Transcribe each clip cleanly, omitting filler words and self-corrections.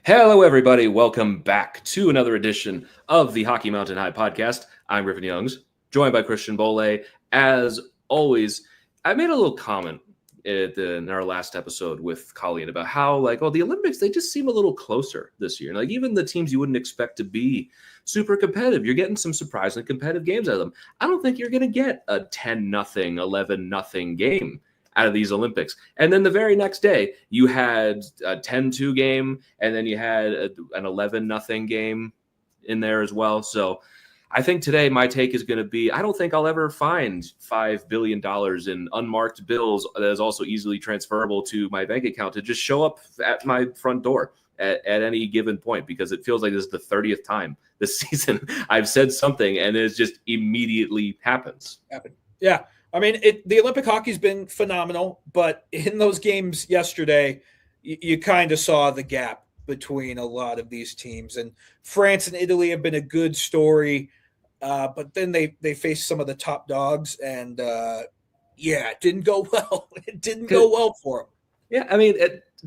Hello, everybody. Welcome back to another edition of the Hockey Mountain High podcast. I'm Griffin Youngs, joined by Christian Bole. As always, I made a little comment in our last episode with Colleen about how, the Olympics, they just seem a little closer this year. Like, even the teams you wouldn't expect to be super competitive, you're getting some surprisingly competitive games out of them. I don't think you're going to get a 10-0, 11-0 game out of these Olympics. And then the very next day, you had a 10-2 game, and then you had an 11-0 game in there as well. So I think today my take is going to be, I don't think I'll ever find $5 billion in unmarked bills that is also easily transferable to my bank account to just show up at my front door at any given point, because it feels like this is the 30th time this season I've said something and it just immediately happens. Yeah. I mean, the Olympic hockey's been phenomenal, but in those games yesterday, you kind of saw the gap between a lot of these teams. And France and Italy have been a good story, but then they faced some of the top dogs, and it didn't go well. It didn't go well for them. Yeah, I mean,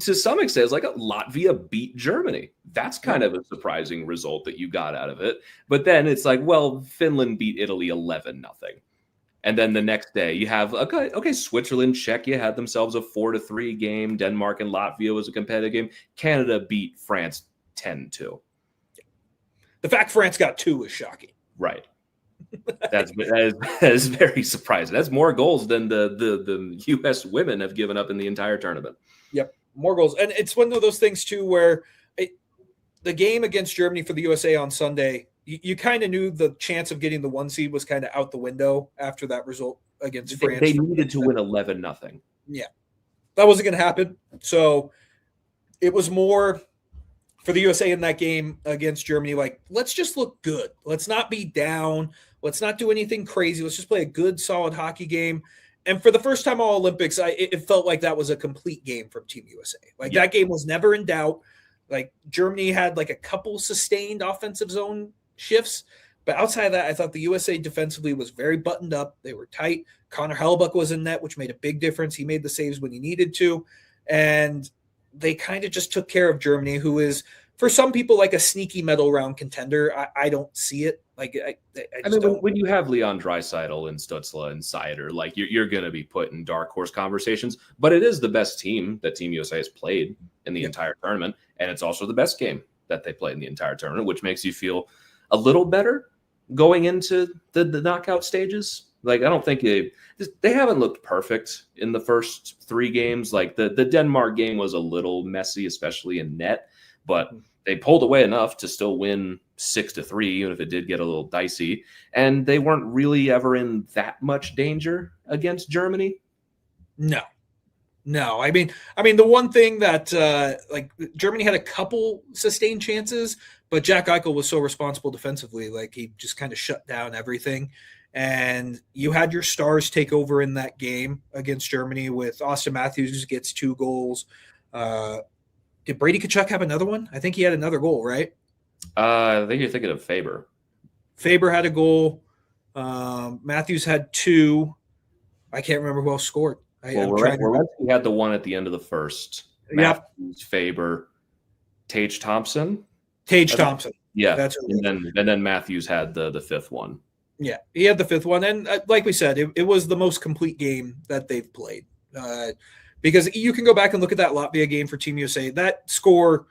to some extent, it's like Latvia beat Germany. That's kind of a surprising result that you got out of it. But then it's like, well, Finland beat Italy 11-0. And then the next day you have, okay, Switzerland, Czechia had themselves a 4-3 game. Denmark and Latvia was a competitive game. Canada beat France 10-2. The fact France got 2 is shocking. Right. That is very surprising. That's more goals than the U.S. women have given up in the entire tournament. Yep, more goals. And it's one of those things, too, where the game against Germany for the USA on Sunday, you kind of knew the chance of getting the 1 seed was kind of out the window after that result against France. They needed to win 11-0. Yeah, that wasn't going to happen. So it was more for the USA in that game against Germany, like, let's just look good. Let's not be down. Let's not do anything crazy. Let's just play a good, solid hockey game. And for the first time all Olympics, it felt like that was a complete game from Team USA. Like, that game was never in doubt. Like, Germany had like a couple sustained offensive zone shifts, but outside of that, I thought the USA defensively was very buttoned up. They were tight. Connor Hellebuyck was in net, which made a big difference. He made the saves when he needed to, and they kind of just took care of Germany, who is, for some people, like a sneaky medal round contender. I don't see it. Like, I mean, when you have Leon Draisaitl and Stützle and Seider, like, you're going to be put in dark horse conversations. But it is the best team that Team USA has played in the entire tournament, and it's also the best game that they played in the entire tournament, which makes you feel a little better going into the knockout stages. Like, I don't think they haven't looked perfect in the first 3 games. Like, the Denmark game was a little messy, especially in net, but they pulled away enough to still win 6-3, even if it did get a little dicey. And they weren't really ever in that much danger against Germany. No. I mean, the one thing that Germany had a couple sustained chances, but Jack Eichel was so responsible defensively. Like, he just kind of shut down everything. And you had your stars take over in that game against Germany with Austin Matthews gets 2 goals. Did Brady Tkachuk have another one? I think he had another goal, right? I think you're thinking of Faber. Faber had a goal. Matthews had 2. I can't remember who else scored. Werenski had the one at the end of the first. Yep. Matthews, Faber, Tage Thompson. Yeah, that's and then Matthews had the 5th one. Yeah, he had the 5th one, and like we said, it was the most complete game that they've played. Because you can go back and look at that Latvia game for Team USA. That score,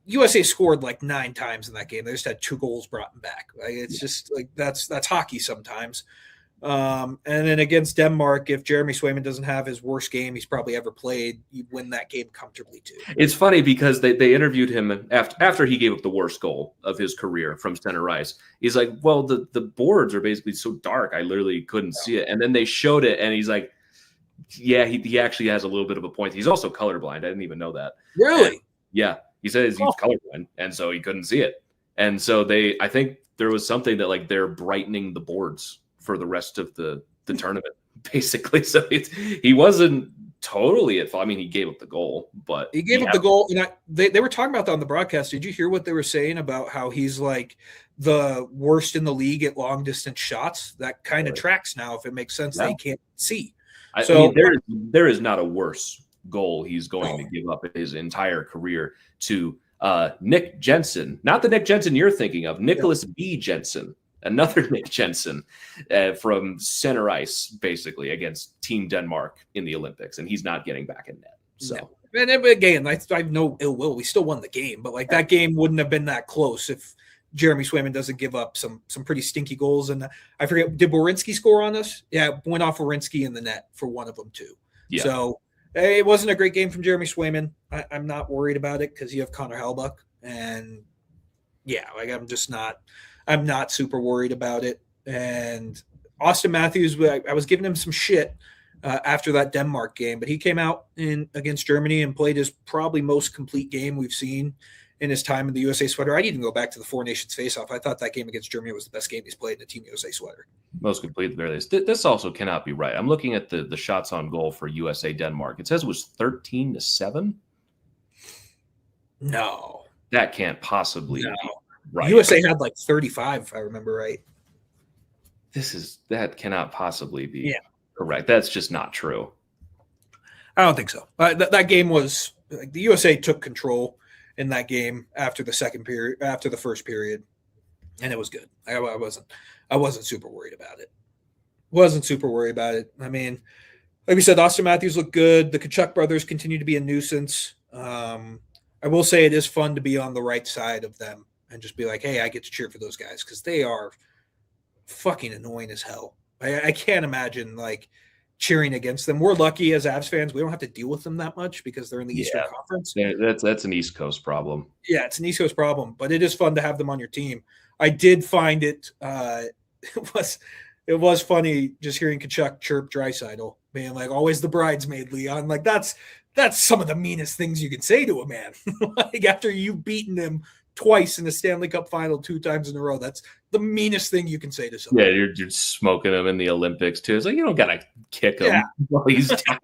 USA scored like 9 times in that game. They just had 2 goals brought back. Like, it's just like that's hockey sometimes. And then against Denmark, if Jeremy Swayman doesn't have his worst game he's probably ever played, you win that game comfortably too. It's funny because they interviewed him after he gave up the worst goal of his career from center ice. He's like, well, the boards are basically so dark, I literally couldn't see it. And then they showed it, and he's like, yeah, he actually has a little bit of a point. He's also colorblind. I didn't even know that. Really? And, yeah. He says he's colorblind, and so he couldn't see it. And so I think there was something that, like, they're brightening the boards for the rest of the tournament, basically. So he wasn't totally at fault. I mean, he gave up the goal, but he gave up the goal. And they were talking about that on the broadcast. Did you hear what they were saying about how he's like the worst in the league at long distance shots? That kind of tracks now, if it makes sense. Yeah. That he can't see. I mean, there is not a worse goal he's going to give up in his entire career to Nick Jensen, not the Nick Jensen you're thinking of, Nicholas B. Jensen, another Nick Jensen from center ice, basically, against Team Denmark in the Olympics, and he's not getting back in net. So. No. And again, I have no ill will. We still won the game, but like that game wouldn't have been that close if Jeremy Swayman doesn't give up some pretty stinky goals. And I forget, did Werenski score on us? Yeah, went off Werenski in the net for one of them too. Yeah. So it wasn't a great game from Jeremy Swayman. I'm not worried about it because you have Connor Hellebuyck, and yeah, like I'm not super worried about it. And Austin Matthews, I was giving him some shit after that Denmark game, but he came out against Germany and played his probably most complete game we've seen in his time in the USA sweater. I'd even go back to the Four Nations face-off. I thought that game against Germany was the best game he's played in the Team USA sweater. Most complete at the very least. This also cannot be right. I'm looking at the shots on goal for USA Denmark. It says it was 13-7. No. That can't possibly be right. USA had like 35, if I remember right. That cannot possibly be correct. That's just not true. I don't think so. That game was like the USA took control in that game after the first period, and it was good. I wasn't super worried about it. I mean, like we said, Austin Matthews looked good. The Tkachuk brothers continue to be a nuisance. I will say it is fun to be on the right side of them and just be like, hey, I get to cheer for those guys because they are fucking annoying as hell. I can't imagine like cheering against them. We're lucky as Avs fans. We don't have to deal with them that much because they're in the Eastern Conference. That's an East Coast problem. Yeah, it's an East Coast problem, but it is fun to have them on your team. I did find it it was funny just hearing Tkachuk chirp Draisaitl, being like, always the bridesmaid, Leon. Like that's some of the meanest things you can say to a man. Like after you've beaten him twice in the Stanley Cup final 2 times in a row. That's the meanest thing you can say to someone. Yeah, you're smoking him in the Olympics too. It's like you don't gotta kick him while he's down.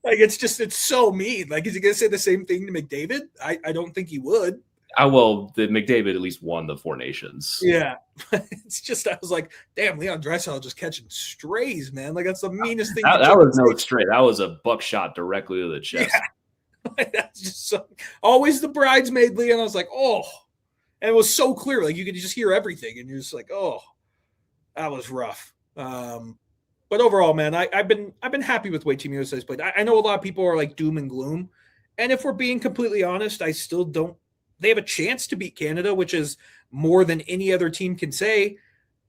Like it's so mean. Like, is he gonna say the same thing to McDavid? I don't think he would. Well, the McDavid at least won the Four Nations. Yeah. It's just I was like, damn, Leon Draisaitl just catching strays, man. Like that's the meanest thing. That was no stray. That was a buckshot directly to the chest. Yeah. That's just so, always the bridesmaid, Leon. I was like, oh, and it was so clear, like you could just hear everything, and you're just like, oh, that was rough. But overall, man, I've been happy with the way Team USA's played. I know a lot of people are like doom and gloom, and if we're being completely honest, I still don't. They have a chance to beat Canada, which is more than any other team can say.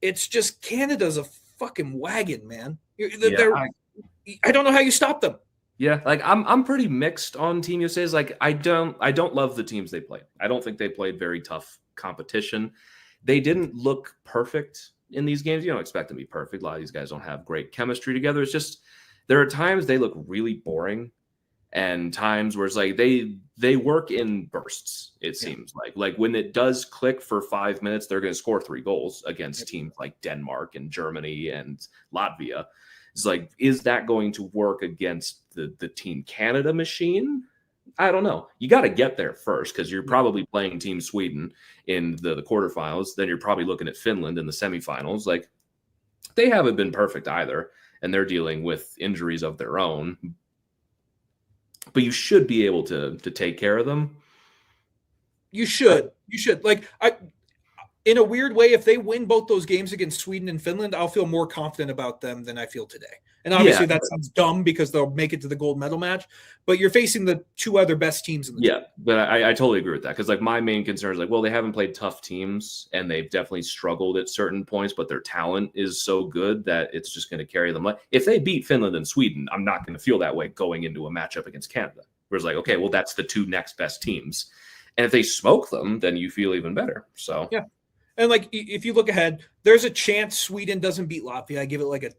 It's just Canada's a fucking wagon, man. I don't know how you stop them. Yeah, like I'm pretty mixed on Team USA's. Like I don't love the teams they played. I don't think they played very tough competition. They didn't look perfect in these games. You don't expect them to be perfect. A lot of these guys don't have great chemistry together. It's just there are times they look really boring, and times where it's like they work in bursts. It seems like when it does click for 5 minutes, they're going to score 3 goals against teams like Denmark and Germany and Latvia. It's like, is that going to work against the Team Canada machine? I don't know. You got to get there first because you're probably playing Team Sweden in the quarterfinals. Then you're probably looking at Finland in the semifinals. Like, they haven't been perfect either, and they're dealing with injuries of their own. But you should be able to take care of them. You should. Like, in a weird way, if they win both those games against Sweden and Finland, I'll feel more confident about them than I feel today. And obviously that sounds dumb because they'll make it to the gold medal match, but you're facing the 2 other best teams in the team. But I totally agree with that because like my main concern is like, well, they haven't played tough teams and they've definitely struggled at certain points, but their talent is so good that it's just going to carry them. Like if they beat Finland and Sweden, I'm not going to feel that way going into a matchup against Canada. Where it's like, okay, well, that's the 2 next best teams. And if they smoke them, then you feel even better. So yeah. And like, if you look ahead, there's a chance Sweden doesn't beat Latvia. I give it like a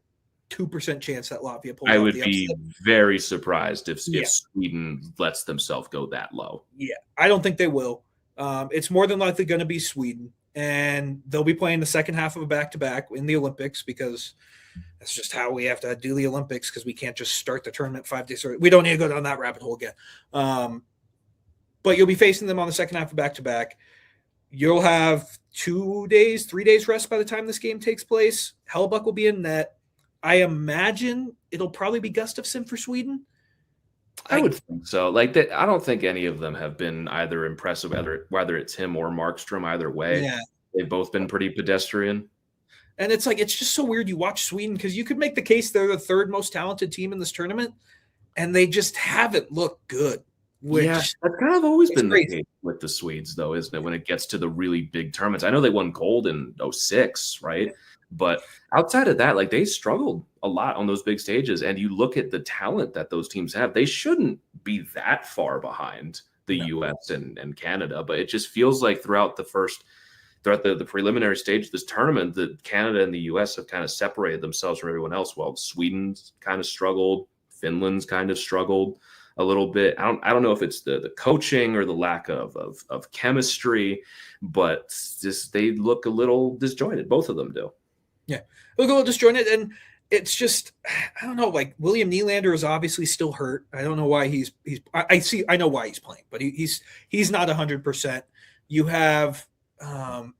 2% chance that Latvia pulls out. I would be very surprised if Sweden lets themselves go that low. Yeah, I don't think they will. It's more than likely going to be Sweden, and they'll be playing the second half of a back-to-back in the Olympics because that's just how we have to do the Olympics because we can't just start the tournament 5 days early. We don't need to go down that rabbit hole again. But you'll be facing them on the second half of back-to-back. You'll have 2 days, 3 days rest by the time this game takes place. Hellebuyck will be in net. I imagine it'll probably be Gustafsson for Sweden. I would think so. Like that, I don't think any of them have been either impressive, whether it's him or Markstrom. Either way, Yeah. they've both been pretty pedestrian. And it's like, it's just so weird. You watch Sweden because you could make the case they're the third most talented team in this tournament, and they just haven't looked good. Which that's kind of always been crazy. the case with the Swedes, though, isn't it? When it gets to the really big tournaments, I know they won gold in 06, right? Yeah. But outside of that, like they struggled a lot on those big stages. And you look at the talent that those teams have, they shouldn't be that far behind the US and Canada. But it just feels like throughout the preliminary stage of this tournament, that Canada and the US have kind of separated themselves from everyone else. While Sweden's kind of struggled, Finland's kind of struggled a little bit. I don't know if it's the coaching or the lack of chemistry, but just they look a little disjointed. Both of them do. Yeah, look a little disjointed, and it's just, I don't know. Like William Nylander is obviously still hurt. I don't know why he's. I know why he's playing, but he's not 100%. You have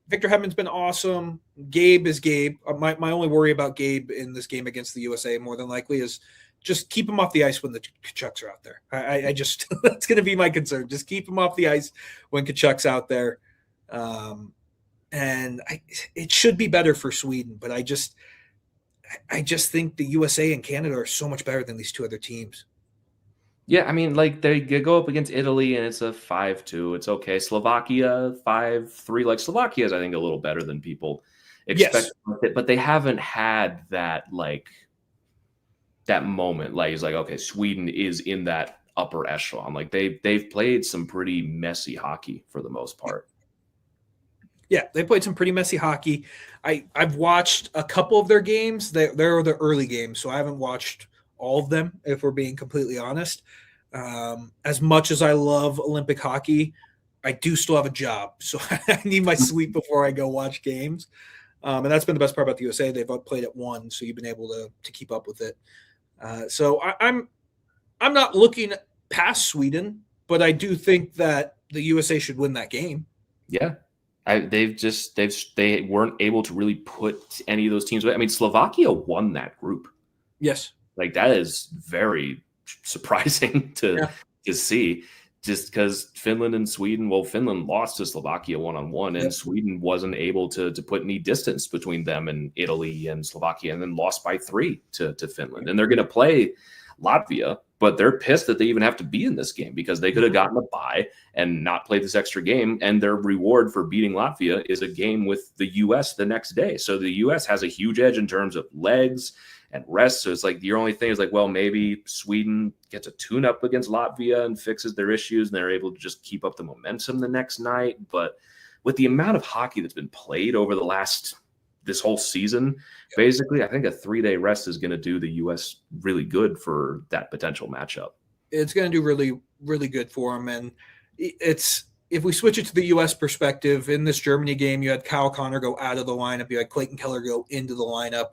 Victor Hedman's been awesome. Gabe is Gabe. My only worry about Gabe in this game against the USA more than likely is just keep him off the ice when the Kachucks are out there. I just that's going to be my concern. Just keep him off the ice when Kachuk's out there. And it should be better for Sweden, but I just think the USA and Canada are so much better than these two other teams. Yeah, I mean, like they go up against Italy and it's a 5-2. It's okay. Slovakia 5-3. Like Slovakia is, I think, a little better than people expect. Yes. But they haven't had that that moment. Like it's like, okay, Sweden is in that upper echelon. Like they've played some pretty messy hockey for the most part. Yeah, they played some pretty messy hockey. I've watched a couple of their games. They're the early games, so I haven't watched all of them, if we're being completely honest. As much as I love Olympic hockey, I do still have a job, so I need my sleep before I go watch games. And that's been the best part about the USA. They've played at 1, so you've been able to keep up with it. So I'm not looking past Sweden, but I do think that the USA should win that game. Yeah. They weren't able to really put any of those teams away. I mean, Slovakia won that group. Yes. Like that is very surprising to see, just because Finland and Sweden, Finland lost to Slovakia 1-on-1, and Sweden wasn't able to put any distance between them and Italy and Slovakia, and then lost by 3 to Finland. And they're going to play Latvia, but they're pissed that they even have to be in this game because they could have gotten a bye and not played this extra game. And their reward for beating Latvia is a game with the U.S. the next day. So the U.S. has a huge edge in terms of legs and rest. So it's like your only thing is like, well, maybe Sweden gets a tune-up against Latvia and fixes their issues, and they're able to just keep up the momentum the next night. But with the amount of hockey that's been played over this whole season, basically, I think a 3-day rest is going to do the U.S. really good for that potential matchup. It's going to do really, really good for them. And it's, if we switch it to the U.S. perspective, in this Germany game, you had Kyle Connor go out of the lineup. You had Clayton Keller go into the lineup.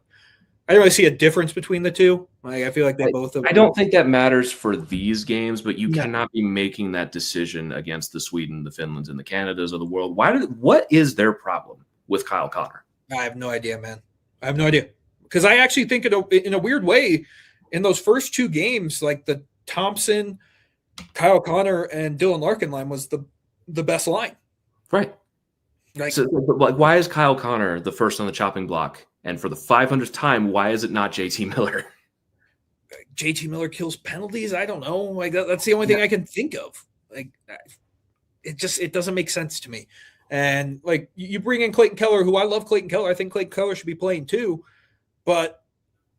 I don't really see a difference between the two. I feel like they both have. I don't think that matters for these games, but you cannot be making that decision against the Sweden, the Finlands, and the Canadas of the world. What is their problem with Kyle Connor? I have no idea, man. I have no idea. Because I actually think in a weird way, in those first 2 games, like the Thompson, Kyle Connor, and Dylan Larkin line was the best line. Right. But why is Kyle Connor the first on the chopping block? And for the 500th time, why is it not JT Miller? JT Miller kills penalties? I don't know. Like that's the only thing I can think of. Like it doesn't make sense to me. And like you bring in Clayton Keller, who I love Clayton Keller. I think Clayton Keller should be playing too. But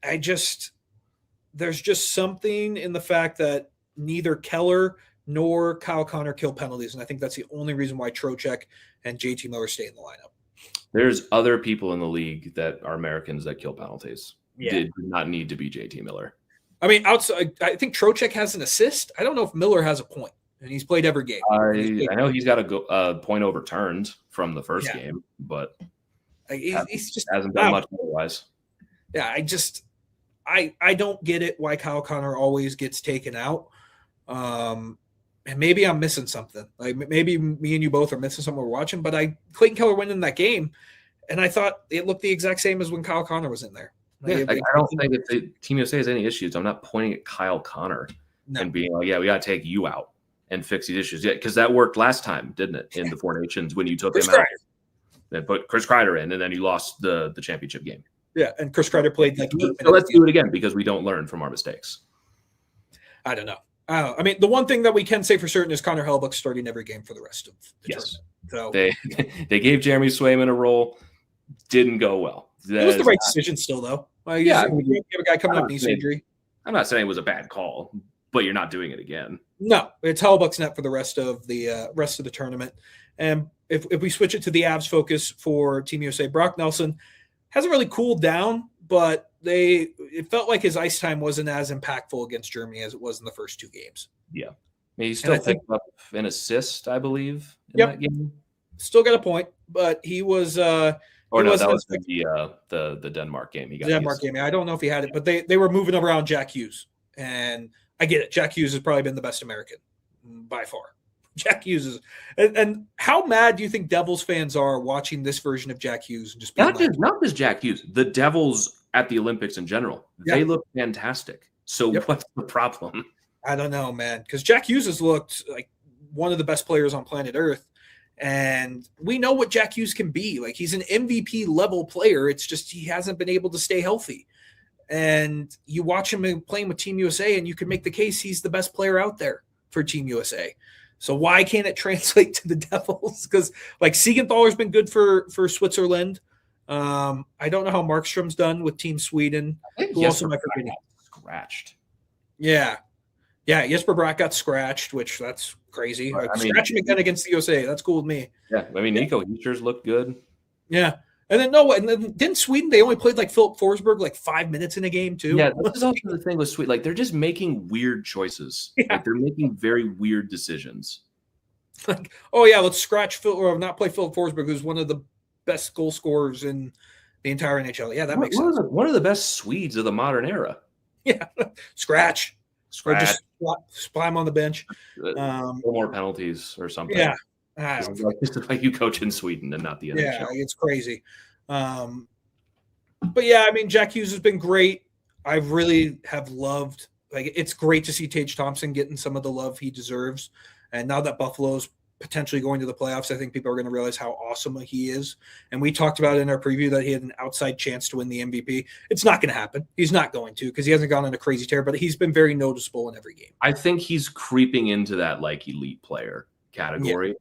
there's just something in the fact that neither Keller nor Kyle Connor kill penalties. And I think that's the only reason why Trocheck and JT Miller stay in the lineup. There's other people in the league that are Americans that kill penalties. Yeah. Did not need to be JT Miller. I mean, outside, I think Trocheck has an assist. I don't know if Miller has a point. And he's played every game. I know he's got a point overturned from the first game, but he's just hasn't done much otherwise. Yeah, I don't get it why Kyle Connor always gets taken out. And maybe I'm missing something. Like maybe me and you both are missing something we're watching. But Clayton Keller went in that game, and I thought it looked the exact same as when Kyle Connor was in there. I don't think if the Team USA has any issues, I'm not pointing at Kyle Connor. and being like, yeah, we got to take you out and fix these issues. Yeah, because that worked last time, didn't it? In the Four Nations when you took him out, then put Chris Kreider in, and then you lost the championship game. Yeah, and Chris Kreider played like 8 minutes. So let's do it again because we don't learn from our mistakes. I don't know. I mean, the one thing that we can say for certain is Connor Hellebuyck's starting every game for the rest of the tournament. So they gave Jeremy Swayman a role, didn't go well. It was the right decision still, though. You have a guy coming up knee surgery. I'm not saying it was a bad call, but you're not doing it again. No, it's Hellebuyck's net for the rest of the tournament. And if we switch it to the Avs focus for Team USA, Brock Nelson hasn't really cooled down, but it felt like his ice time wasn't as impactful against Germany as it was in the first 2 games. Yeah. I mean, he still picked up an assist, I believe, in that game. Still got a point, but he was that was the Denmark game. He got the Denmark game. I don't know if he had it, but they were moving around Jack Hughes. And I get it. Jack Hughes has probably been the best American by far. Jack Hughes is, and how mad do you think Devils fans are watching this version of Jack Hughes and just being not just Jack Hughes, the Devils at the Olympics in general? They look fantastic. So what's the problem? I don't know, man, because Jack Hughes has looked like one of the best players on planet Earth, and we know what Jack Hughes can be. Like, he's an MVP level player. It's just he hasn't been able to stay healthy. And you watch him playing with Team USA, and you can make the case he's the best player out there for Team USA. So why can't it translate to the Devils? Because like Siegenthaler's been good for Switzerland. I don't know how Markstrom's done with Team Sweden. Who also might be scratched. Yeah, Jesper Bratt got scratched, which that's crazy. Like, scratch him again against the USA. That's cool with me. Yeah, I mean Nico Heischer's looked good. Yeah. And then didn't Sweden, they only played like Philip Forsberg like 5 minutes in a game too? Yeah, this is also the thing with Sweden. Like, they're just making weird choices. Yeah. Like, they're making very weird decisions. Like, oh yeah, let's scratch Phil or not play Philip Forsberg, who's one of the best goal scorers in the entire NHL. Yeah, that makes sense. One of the best Swedes of the modern era. Yeah, scratch. Or just spy him on the bench. More penalties or something. Yeah. It's like you coach in Sweden and not the NHL. Yeah, it's crazy. But yeah, I mean, Jack Hughes has been great. I really have loved, like, it's great to see Tage Thompson getting some of the love he deserves. And now that Buffalo's potentially going to the playoffs, I think people are going to realize how awesome he is. And we talked about in our preview that he had an outside chance to win the MVP. It's not going to happen. He's not going to, because he hasn't gone on a crazy tear, but he's been very noticeable in every game. I think he's creeping into that like elite player category,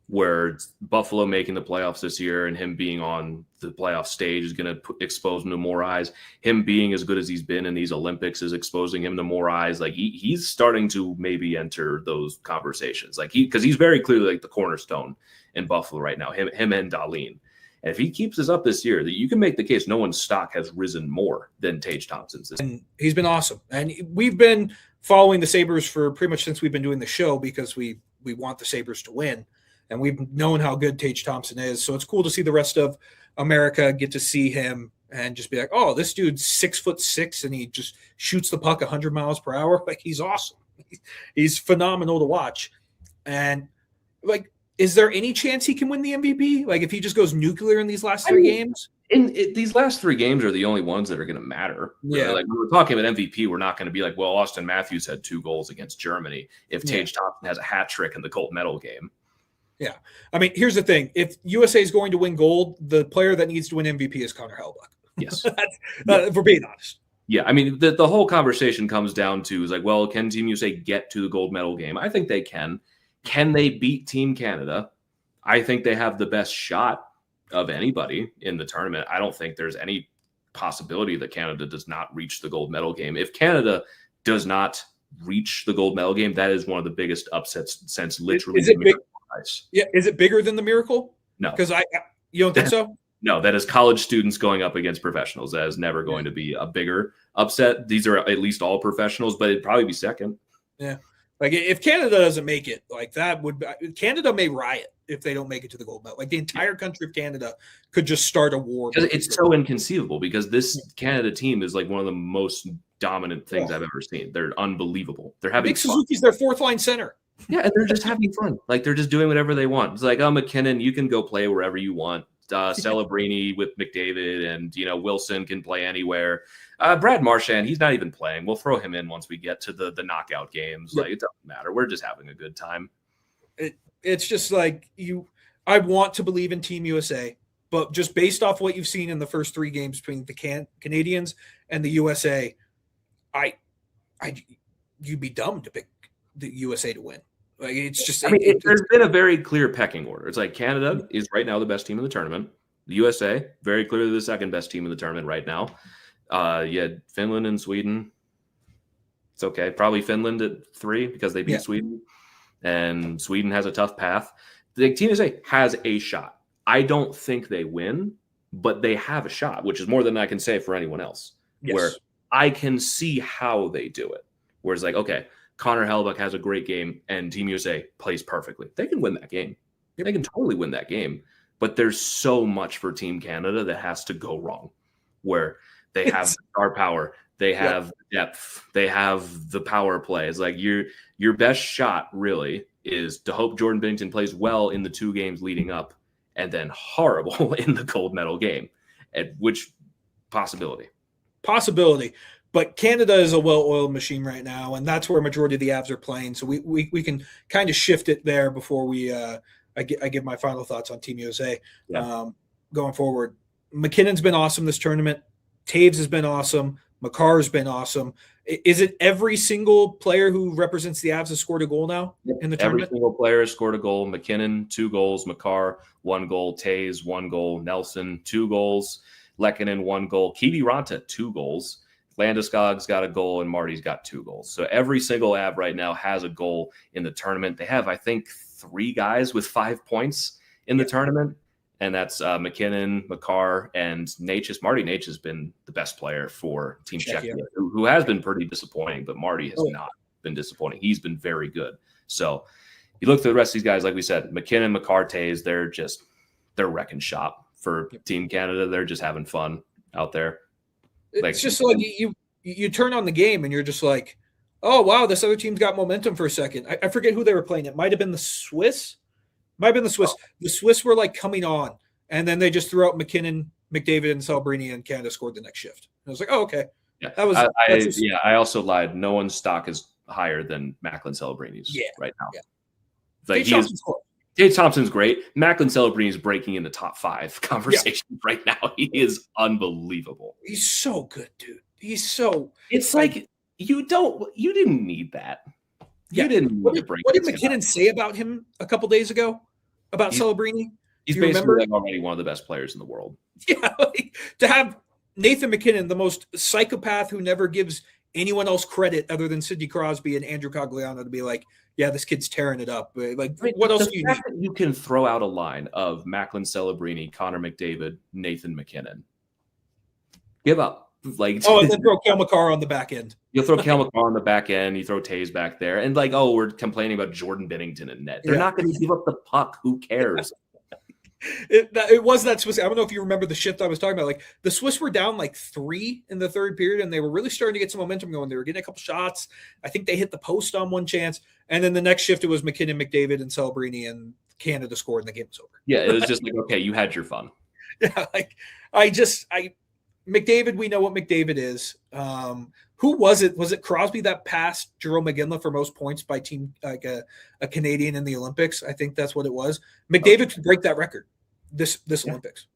where Buffalo making the playoffs this year and him being on the playoff stage is going to expose him to more eyes. Him being as good as he's been in these Olympics is exposing him to more eyes. Like, he's starting to maybe enter those conversations. Like, because he's very clearly like the cornerstone in Buffalo right now. Him and Dahlin. And if he keeps this up this year, that you can make the case no one's stock has risen more than Tage Thompson's. And he's been awesome. And we've been following the Sabres for pretty much since we've been doing the show, because we want the Sabres to win. And we've known how good Tage Thompson is. So it's cool to see the rest of America get to see him and just be like, oh, this dude's 6'6" and he just shoots the puck 100 miles per hour. Like, he's awesome. He's phenomenal to watch. And like, is there any chance he can win the MVP? Like, if he just goes nuclear in these last 3 games? These last 3 games are the only ones that are going to matter. Yeah. Like, when we're talking about MVP, we're not going to be like, well, Austin Matthews had 2 goals against Germany if Tage Thompson has a hat trick in the gold medal game. Yeah. I mean, here's the thing. If USA is going to win gold, the player that needs to win MVP is Connor Hellebuyck. Yes. If we're being honest. Yeah. I mean, the whole conversation comes down to is like, well, can Team USA get to the gold medal game? I think they can. Can they beat Team Canada? I think they have the best shot of anybody in the tournament. I don't think there's any possibility that Canada does not reach the gold medal game. If Canada does not reach the gold medal game, that is one of the biggest upsets since literally is it big? Yeah, is it bigger than the Miracle? No, because you don't think so? No, that is college students going up against professionals. That is never going to be a bigger upset. These are at least all professionals, but it'd probably be second. Yeah, like if Canada doesn't make it, like that would Canada may riot if they don't make it to the gold medal. Like the entire country of Canada could just start a war. It's so inconceivable because this Canada team is like one of the most dominant things I've ever seen. They're unbelievable. They're having Nick Suzuki's their 4th line center. Yeah, and they're just having fun. Like, they're just doing whatever they want. It's like, oh, McKinnon, you can go play wherever you want. Celebrini with McDavid, and Wilson can play anywhere. Brad Marchand, he's not even playing. We'll throw him in once we get to the knockout games. Yep. Like, it doesn't matter. We're just having a good time. It's just like I want to believe in Team USA, but just based off what you've seen in the first 3 games between the Canadians and the USA, you'd be dumb to pick the USA to win. Like, it's just. There's been a very clear pecking order. It's like Canada is right now the best team in the tournament. The USA, very clearly the second best team in the tournament right now. You had Finland and Sweden. It's okay. Probably Finland at 3 because they beat Sweden. And Sweden has a tough path. The Team USA has a shot. I don't think they win, but they have a shot, which is more than I can say for anyone else. Yes. Where I can see how they do it. Whereas, like, okay, Connor Hellebuyck has a great game and Team USA plays perfectly. They can win that game. Yep. They can totally win that game. But there's so much for Team Canada that has to go wrong, where they have star power, they have depth, they have the power play. It's like your best shot really is to hope Jordan Binnington plays well in the 2 games leading up and then horrible in the gold medal game. At which possibility. But Canada is a well-oiled machine right now, and that's where a majority of the Avs are playing. So we can kind of shift it there before I give my final thoughts on Team USA going forward. McKinnon's been awesome this tournament. Taves has been awesome. Makar has been awesome. Is it every single player who represents the Avs has scored a goal now in the tournament? Every single player has scored a goal. McKinnon, 2 goals. Makar, 1 goal. Taves, 1 goal. Nelson, 2 goals. Lehkonen, 1 goal. Kiviranta, 2 goals. Landeskog's got a goal, and Marty's got 2 goals. So every single Av right now has a goal in the tournament. They have, I think, 3 guys with 5 points in the tournament, and that's McKinnon, Makar, and Necas. Marty Necas has been the best player for Team Czechia, who has been pretty disappointing, but Marty has not been disappointing. He's been very good. So you look through the rest of these guys, like we said, McKinnon, Makar, Taves, they're wrecking shop for Team Canada. They're just having fun out there. It's just like you turn on the game and you're just like, oh, wow, this other team's got momentum for a second. I forget who they were playing. It might have been the Swiss. The Swiss were like coming on, and then they just threw out McKinnon, McDavid, and Celebrini, and Canada scored the next shift. And I was like, oh, okay. Yeah, I also lied. No one's stock is higher than Macklin Celebrini's right now. Yeah. Like Dave Thompson's great. Macklin Celebrini is breaking in the top 5 conversation right now. He is unbelievable. He's so good, dude. It's like you didn't need that. You didn't need to break. What did McKinnon say about him a couple days ago? About Celebrini? He's basically like already one of the best players in the world. Yeah, to have Nathan McKinnon, the most psychopath who never gives anyone else credit other than Sidney Crosby and Andrew Cogliano, to be like, yeah, this kid's tearing it up. Like, what else do you need? You can throw out a line of Macklin Celebrini, Connor McDavid, Nathan McKinnon. Give up. And then throw Cale Makar on the back end. You'll throw Cale Makar on the back end. You throw Taves back there. And we're complaining about Jordan Binnington and net. They're not going to give up the puck. Who cares? It was that Swiss. I don't know if you remember the shift I was talking about. Like, the Swiss were down 3 in the third period, and they were really starting to get some momentum going. They were getting a couple shots. I think they hit the post on one chance. And then the next shift, it was McKinnon, McDavid, and Celebrini, and Canada scored, and the game was over. Yeah, it was just like, okay, you had your fun. Yeah, McDavid, we know what McDavid is. Who was it? Was it Crosby that passed Jerome McGinley for most points by team, like a Canadian in the Olympics? I think that's what it was. McDavid could break that record this Olympics.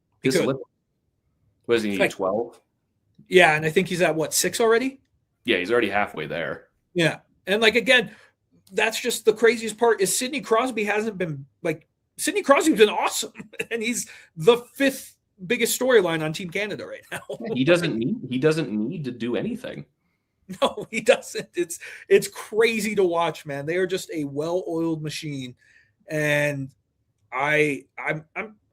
Was he 12? Yeah, and I think he's at 6 already? Yeah, he's already halfway there. Yeah. And again, that's just the craziest part is Sidney Crosby hasn't been Sidney Crosby's been awesome. And he's the 5th biggest storyline on Team Canada right now. He doesn't need to do anything. No, he doesn't. It's crazy to watch, man. They are just a well-oiled machine, and I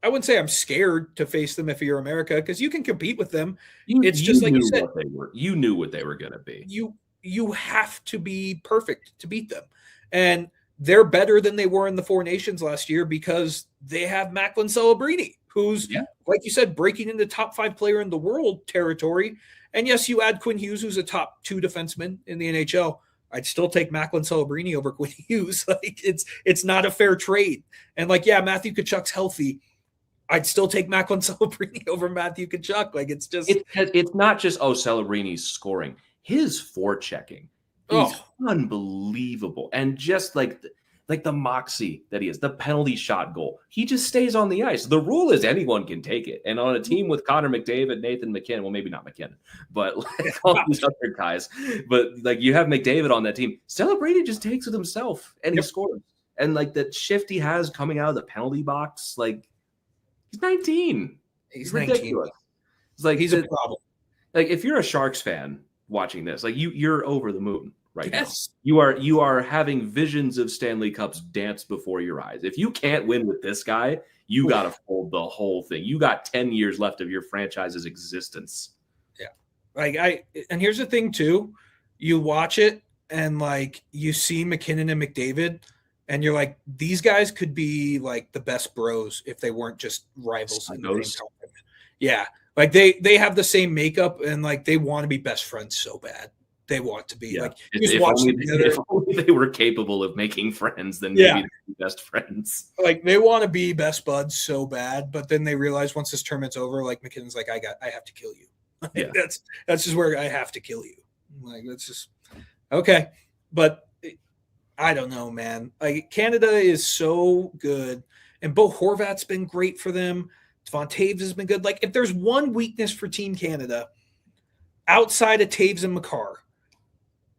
wouldn't say I'm scared to face them if you're America, because you can compete with them. It's just like you said. You knew what they were going to be. You have to be perfect to beat them, and they're better than they were in the 4 Nations last year because they have Macklin Celebrini, who's, like you said, breaking into top 5 player in the world territory. And yes, you add Quinn Hughes, who's a top 2 defenseman in the NHL. I'd still take Macklin Celebrini over Quinn Hughes. It's not a fair trade. And Matthew Tkachuk's healthy. I'd still take Macklin Celebrini over Matthew Tkachuk. Like it's not just Celebrini's scoring. His forechecking is unbelievable, and just like the moxie that he is, the penalty shot goal. He just stays on the ice. The rule is anyone can take it, and on a team with Connor McDavid, Nathan McKinnon, well, maybe not McKinnon, but like all these other guys, but like you have McDavid on that team. Celebrini just takes it himself, and he scores. And like the shift he has coming out of the penalty box, like. He's 19. He's ridiculous. 19. It's like he's a problem. Like if you're a Sharks fan watching this, like you're over the moon right now. Yes. You are having visions of Stanley Cups dance before your eyes. If you can't win with this guy, you got to fold the whole thing. You got 10 years left of your franchise's existence. Yeah. Like and here's the thing too. You watch it and like you see McKinnon and McDavid. And you're like, these guys could be like the best bros if they weren't just rivals in the same time. Yeah. Like they have the same makeup and like they want to be best friends so bad. They want to be like if only they were capable of making friends, then maybe they'd be best friends. Like they want to be best buds so bad, but then they realize once this tournament's over, like McKinnon's like, I have to kill you. Yeah. That's just where I have to kill you. Like that's just okay. But I don't know, man. Like Canada is so good, and Bo Horvat's been great for them. Devon Taves has been good. Like if there's one weakness for Team Canada, outside of Taves and Makar,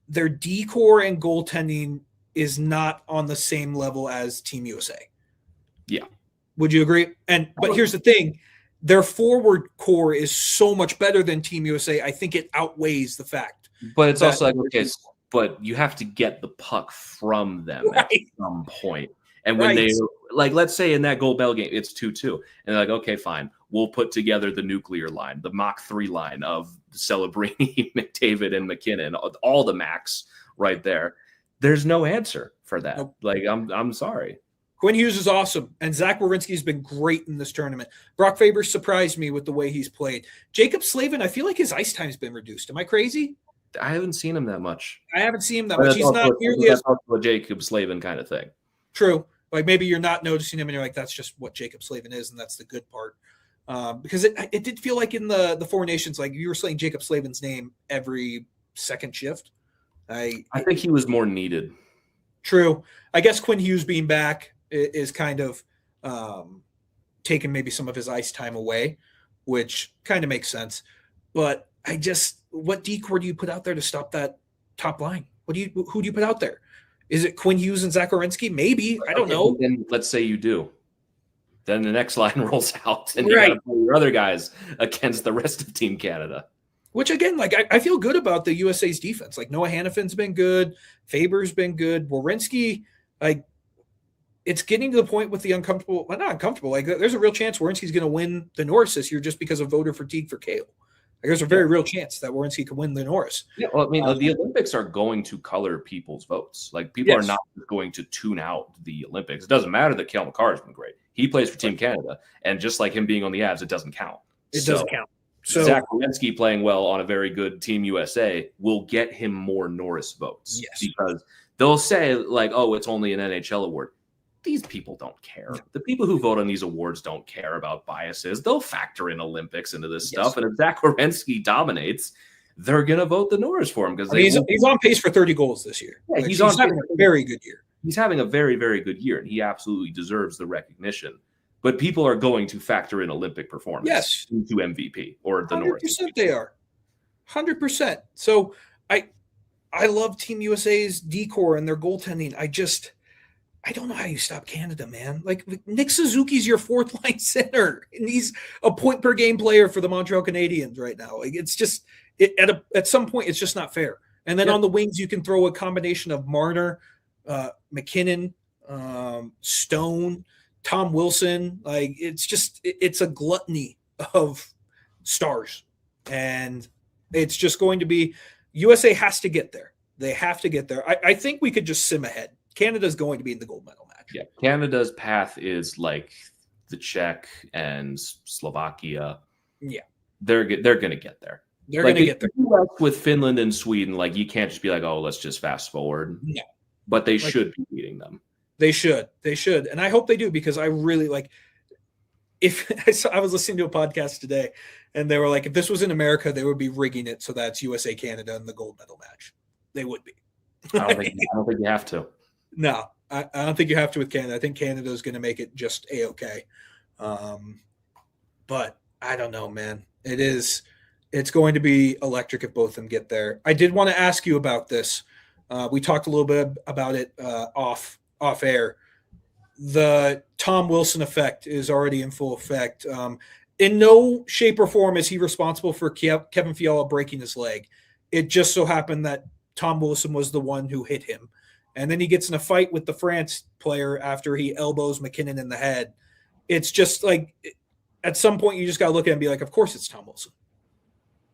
their decor and goaltending is not on the same level as Team USA. Yeah, would you agree? But here's the thing: their forward core is so much better than Team USA. I think it outweighs the fact. But it's also like okay. But you have to get the puck from them at some point. And when they, like, let's say in that gold bell game, it's 2-2. And they're like, okay, fine. We'll put together the nuclear line, the Mach 3 line of Celebrini, McDavid, and McKinnon, all the Macs right there. There's no answer for that. Nope. Like, I'm sorry. Quinn Hughes is awesome. And Zach Werenski's been great in this tournament. Brock Faber surprised me with the way he's played. Jacob Slavin, I feel like his ice time's been reduced. Am I crazy? I haven't seen him that much. I haven't seen him that much. He's not nearly as a Jacob Slavin kind of thing. True. Like maybe you're not noticing him and you're like, that's just what Jacob Slavin is, and that's the good part. Because it did feel like in the Four Nations, like you were saying Jacob Slavin's name every second shift. I think he was more needed. True. I guess Quinn Hughes being back is kind of taking maybe some of his ice time away, which kind of makes sense. But what decor do you put out there to stop that top line? Who do you put out there? Is it Quinn Hughes and Zach Werenski? Maybe. I don't know. Then let's say you do. Then the next line rolls out and you got to play your other guys against the rest of Team Canada. Which again, like I feel good about the USA's defense. Like Noah Hannafin's been good. Faber's been good. Werenski, like it's getting to the point with the uncomfortable, well, not uncomfortable. Like there's a real chance Werenski's going to win the Norris this year just because of voter fatigue for Kale. Like, there's a very real chance that Werenski could win the Norris. Yeah, well, I mean, the Olympics are going to color people's votes. Like people are not going to tune out the Olympics. It doesn't matter that Cale Makar has been great. He plays for Team Canada, and just like him being on the Avs, it doesn't count. It doesn't count. So Zach Werenski playing well on a very good Team USA will get him more Norris votes. Yes, because they'll say like, "Oh, it's only an NHL award." These people don't care. No. The people who vote on these awards don't care about biases. They'll factor in Olympics into this stuff. And if Zach Werenski dominates, they're going to vote the Norris for him because he's on pace for 30 goals this year. Yeah, like, he's having a very good year. He's having a very, very good year, and he absolutely deserves the recognition. But people are going to factor in Olympic performance into MVP or the 100% Norris. 100% they are. 100%. So I love Team USA's decor and their goaltending. I don't know how you stop Canada, man. Like Nick Suzuki's your fourth line center, and he's a point per game player for the Montreal Canadiens right now. Like it's just at some point it's just not fair. And then on the wings you can throw a combination of Marner, McKinnon, Stone, Tom Wilson. Like it's a gluttony of stars, and it's just going to be USA has to get there. They have to get there. I think we could just sim ahead. Canada's going to be in the gold medal match. Yeah, Canada's path is like the Czech and Slovakia. Yeah, they're going to get there. They're going to get there. With Finland and Sweden, like you can't just be like, oh, let's just fast forward. No, but they should be beating them. They should, and I hope they do because I really like. if I was listening to a podcast today, and they were like, if this was in America, they would be rigging it so that's USA Canada in the gold medal match. They would be. I don't think you have to. No, I don't think you have to with Canada. I think Canada is going to make it just a-okay. But I don't know, man. It's going to be electric if both of them get there. I did want to ask you about this. We talked a little bit about it off air. The Tom Wilson effect is already in full effect. In no shape or form is he responsible for Kevin Fiala breaking his leg. It just so happened that Tom Wilson was the one who hit him. And then he gets in a fight with the France player after he elbows McKinnon in the head. It's just like, at some point, you just got to look at it and be like, of course it's Tom Wilson.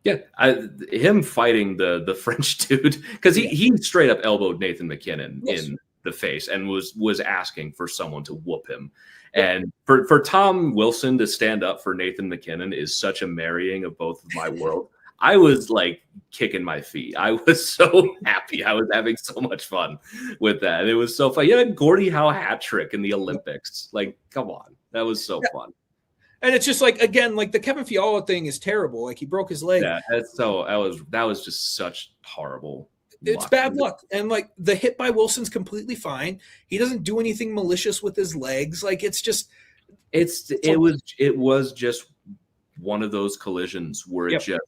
Yeah, him fighting the French dude, because he straight up elbowed Nathan McKinnon in the face and was asking for someone to whoop him. And for Tom Wilson to stand up for Nathan McKinnon is such a marrying of both of my world. I was like kicking my feet. I was so happy. I was having so much fun with that. It was so fun. You had Gordie Howe hat trick in the Olympics. Like, come on. That was so fun. And it's just like, again, like the Kevin Fiala thing is terrible. Like he broke his leg. Yeah, that was just such horrible. It's bad luck. And like the hit by Wilson's completely fine. He doesn't do anything malicious with his legs. Like it was just one of those collisions where it just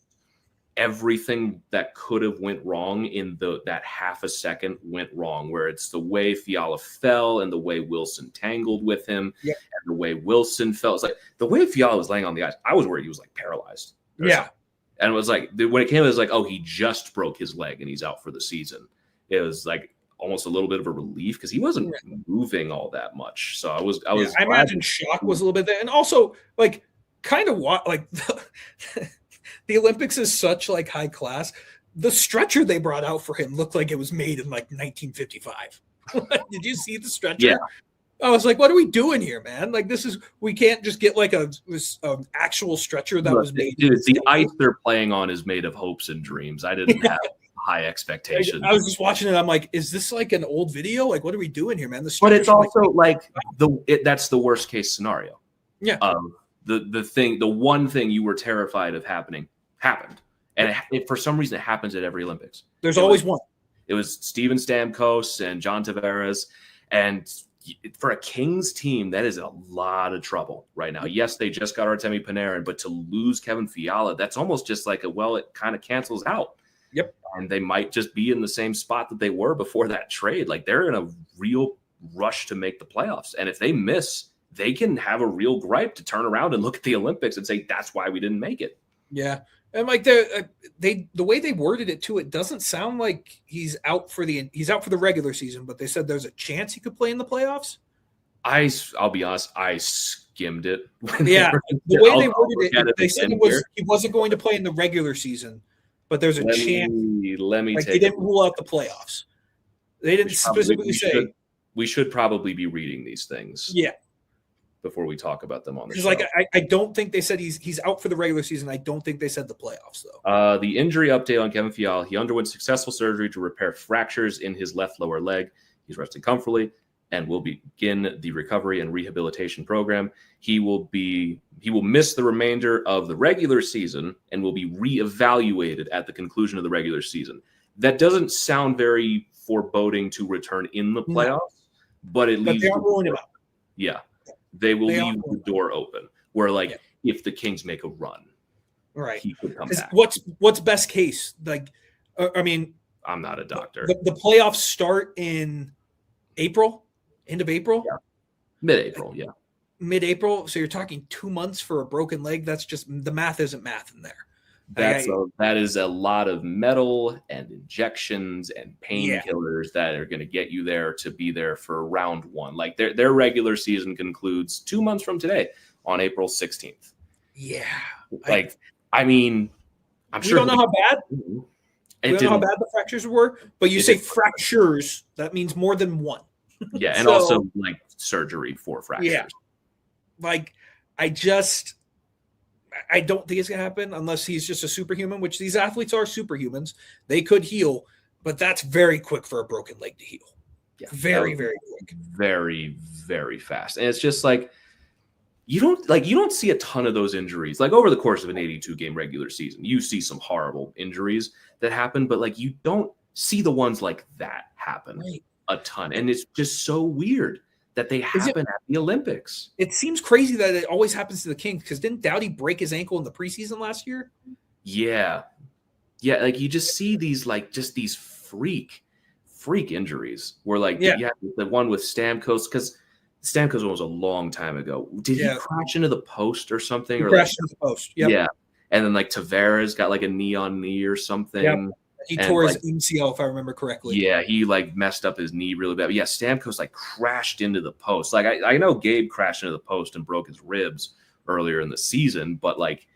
everything that could have went wrong in that half a second went wrong, where it's the way Fiala fell and the way Wilson tangled with him and the way Wilson fell. It's like the way Fiala was laying on the ice, I was worried he was like paralyzed. Yeah. And it was like, when it came, it was like, oh, he just broke his leg and he's out for the season. It was like almost a little bit of a relief because he wasn't moving all that much. So I imagine shock was a little bit there. And also like kind of what, like the Olympics is such like high class. The stretcher they brought out for him looked like it was made in like 1955. Did you see the stretcher? Yeah. I was like, what are we doing here, man? Like we can't just get like a actual stretcher that was made. Dude, the ice they're playing on is made of hopes and dreams. I didn't have high expectations. I was just watching it. I'm like, is this like an old video? Like, what are we doing here, man? But it's also like that's the worst case scenario. Yeah. The one thing you were terrified of happened. And for some reason, it happens at every Olympics. There's always one. It was Steven Stamkos and John Tavares. And for a Kings team, that is a lot of trouble right now. Yes, they just got Artemi Panarin, but to lose Kevin Fiala, that's almost just like it kind of cancels out. Yep. And they might just be in the same spot that they were before that trade. Like they're in a real rush to make the playoffs. And if they miss, they can have a real gripe to turn around and look at the Olympics and say, that's why we didn't make it. Yeah. And like the way they worded it too, it doesn't sound like he's out for the regular season, but they said there's a chance he could play in the playoffs. I'll be honest, I skimmed it. Yeah, the way they worded it, they said he wasn't going to play in the regular season, but there's a chance. Let me like take. They didn't rule out the playoffs. They didn't specifically say. We should probably be reading these things. Yeah. Before we talk about them on the show. Like I don't think they said he's out for the regular season. I don't think they said the playoffs though. The injury update on Kevin Fiala: he underwent successful surgery to repair fractures in his left lower leg. He's resting comfortably and will begin the recovery and rehabilitation program. He will miss the remainder of the regular season and will be reevaluated at the conclusion of the regular season. That doesn't sound very foreboding to return in the playoffs, but it leaves. They aren't ruling it out. Yeah. They will leave the door open where, like, if the Kings make a run, right, he could come back. What's best case? Like, I mean, I'm not a doctor. The playoffs start in April, end of April, mid-April, mid-April. So you're talking 2 months for a broken leg. That's just the math isn't math in there. That is a lot of metal and injections and painkillers that are going to get you there to be there for round one. Like their regular season concludes 2 months from today on April 16th. Yeah. I mean, I'm sure. We don't know how bad. We don't know how bad the fractures were, but you say fractures, that means more than one. Yeah, and also like surgery for fractures. Yeah. Like I don't think it's going to happen unless he's just a superhuman, which these athletes are superhumans. They could heal, but that's very quick for a broken leg to heal. Yeah, very, very quick. Very, very fast. And it's just like, you don't see a ton of those injuries. Like over the course of an 82 game regular season, you see some horrible injuries that happen, but like you don't see the ones like that happen a ton. And it's just so weird that they happen at the Olympics. It seems crazy that it always happens to the Kings, because didn't Doughty break his ankle in the preseason last year? Yeah. Yeah, like you just see these like just these freak injuries where like the one with Stamkos, because Stamkos one was a long time ago. Did he crash into the post or something? He crashed into the post. Yep. Yeah. And then like Tavares got like a knee on knee or something. Yep. He tore his MCL, if I remember correctly. Yeah, he like messed up his knee really bad. But yeah, Stamkos like crashed into the post. Like I know Gabe crashed into the post and broke his ribs earlier in the season, but like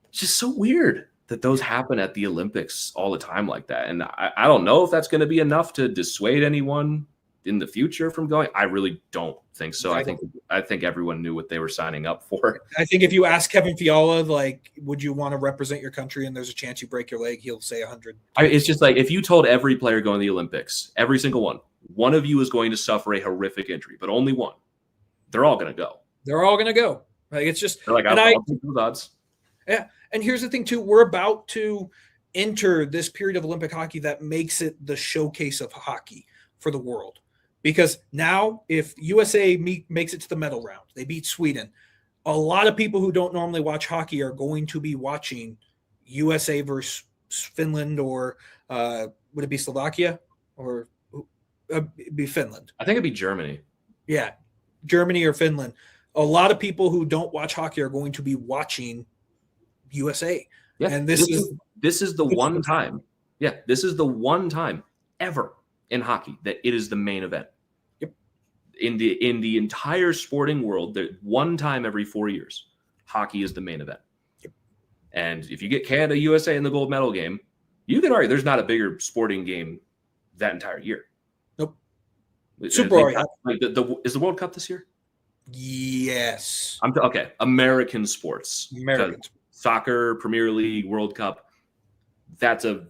it's just so weird that those happen at the Olympics all the time like that. And I don't know if that's going to be enough to dissuade anyone in the future from going. I really don't think so. I think everyone knew what they were signing up for. I think if you ask Kevin Fiala, like, would you want to represent your country and there's a chance you break your leg, he'll say 100. It's just like if you told every player going to the Olympics, every single one of you is going to suffer a horrific injury, but only one. They're all going to go. They're all going to go. Like it's just they're like, I'll take those odds. Yeah. And here's the thing, too. We're about to enter this period of Olympic hockey that makes it the showcase of hockey for the world. Because now if USA makes it to the medal round, they beat Sweden, a lot of people who don't normally watch hockey are going to be watching USA versus Finland, or would it be Slovakia, or it'd be Finland? I think it'd be Germany. Yeah, Germany or Finland. A lot of people who don't watch hockey are going to be watching USA. Yeah, and this is the one time. Yeah, this is the one time ever in hockey that it is the main event. Yep. In the entire sporting world, one time every 4 years, hockey is the main event. Yep. And if you get Canada, USA in the gold medal game, you can argue there's not a bigger sporting game that entire year. Nope. Super. Is the World Cup this year? Yes. Okay. American sports. American. Soccer, Premier League, World Cup. That's a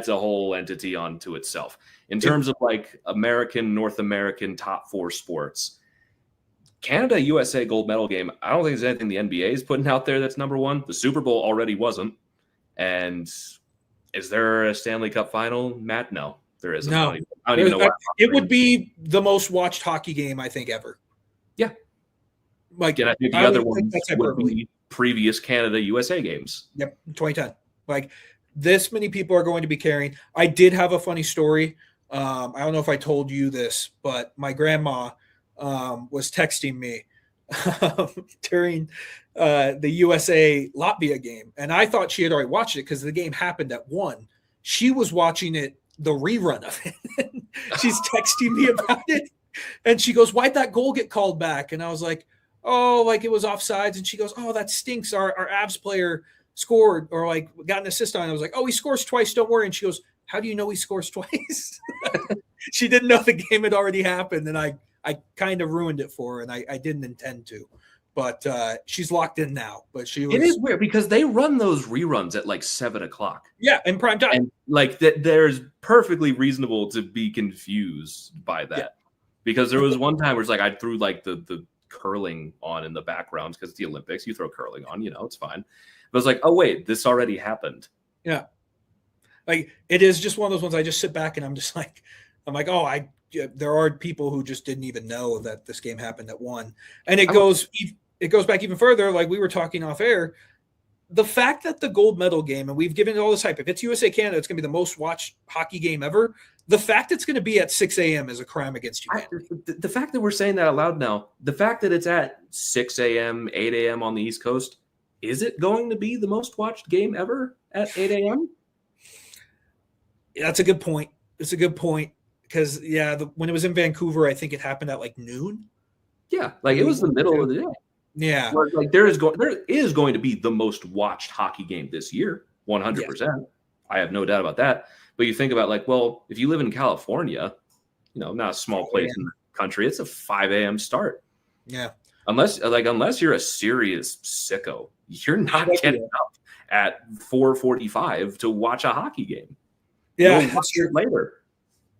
whole entity unto itself. In terms of like North American top 4 sports, Canada, USA gold medal game, I don't think there's anything the NBA is putting out there that's number one. The Super Bowl already wasn't. And is there a Stanley Cup final, Matt? No, there isn't. No. I don't even know what it would be the most watched hockey game, I think, ever. Yeah. Like, and I think the other ones would be previous Canada, USA games. Yep, 2010. Like, this many people are going to be carrying. I did have a funny story. I don't know if I told you this, but my grandma was texting me during the USA Latvia game, and I thought she had already watched it because the game happened at 1. She was watching the rerun of it. She's texting me about it, and she goes, "Why'd that goal get called back?" And I was like, "Oh, like it was offsides." And she goes, "Oh, that stinks. Our Avs player scored, or like got an assist on it." I was like, "Oh, he scores twice. Don't worry." And she goes, "How do you know he scores twice?" She didn't know the game had already happened, and I kind of ruined it for her, and I didn't intend to. But she's locked in now. But it is weird because they run those reruns at like 7:00. Yeah, in prime time. And like that, there's perfectly reasonable to be confused by that. Yeah. Because there was one time where it's like I threw like the curling on in the background because it's the Olympics. You throw curling on, it's fine. But it's like, oh wait, this already happened. Yeah. Like it is just one of those ones I just sit back and I'm like, oh, there are people who just didn't even know that this game happened at 1. And it goes back even further. Like we were talking off air, the fact that the gold medal game, and we've given it all this hype, if it's USA Canada, it's going to be the most watched hockey game ever. The fact it's going to be at 6 a.m. is a crime against humanity. The fact that we're saying that out loud now, the fact that it's at 6 a.m., 8 a.m. on the East Coast, is it going to be the most watched game ever at 8 a.m.? Yeah, that's a good point. It's a good point because, when it was in Vancouver, I think it happened at like noon. Yeah, like it was the middle of the day. Yeah. Like there is going to be the most watched hockey game this year, 100%. Yeah. I have no doubt about that. But you think about like, well, if you live in California, not a small place in the country, it's a 5 a.m. start. Yeah. Unless you're a serious sicko, you're not getting up at 4:45 to watch a hockey game. Yeah. Watch it later.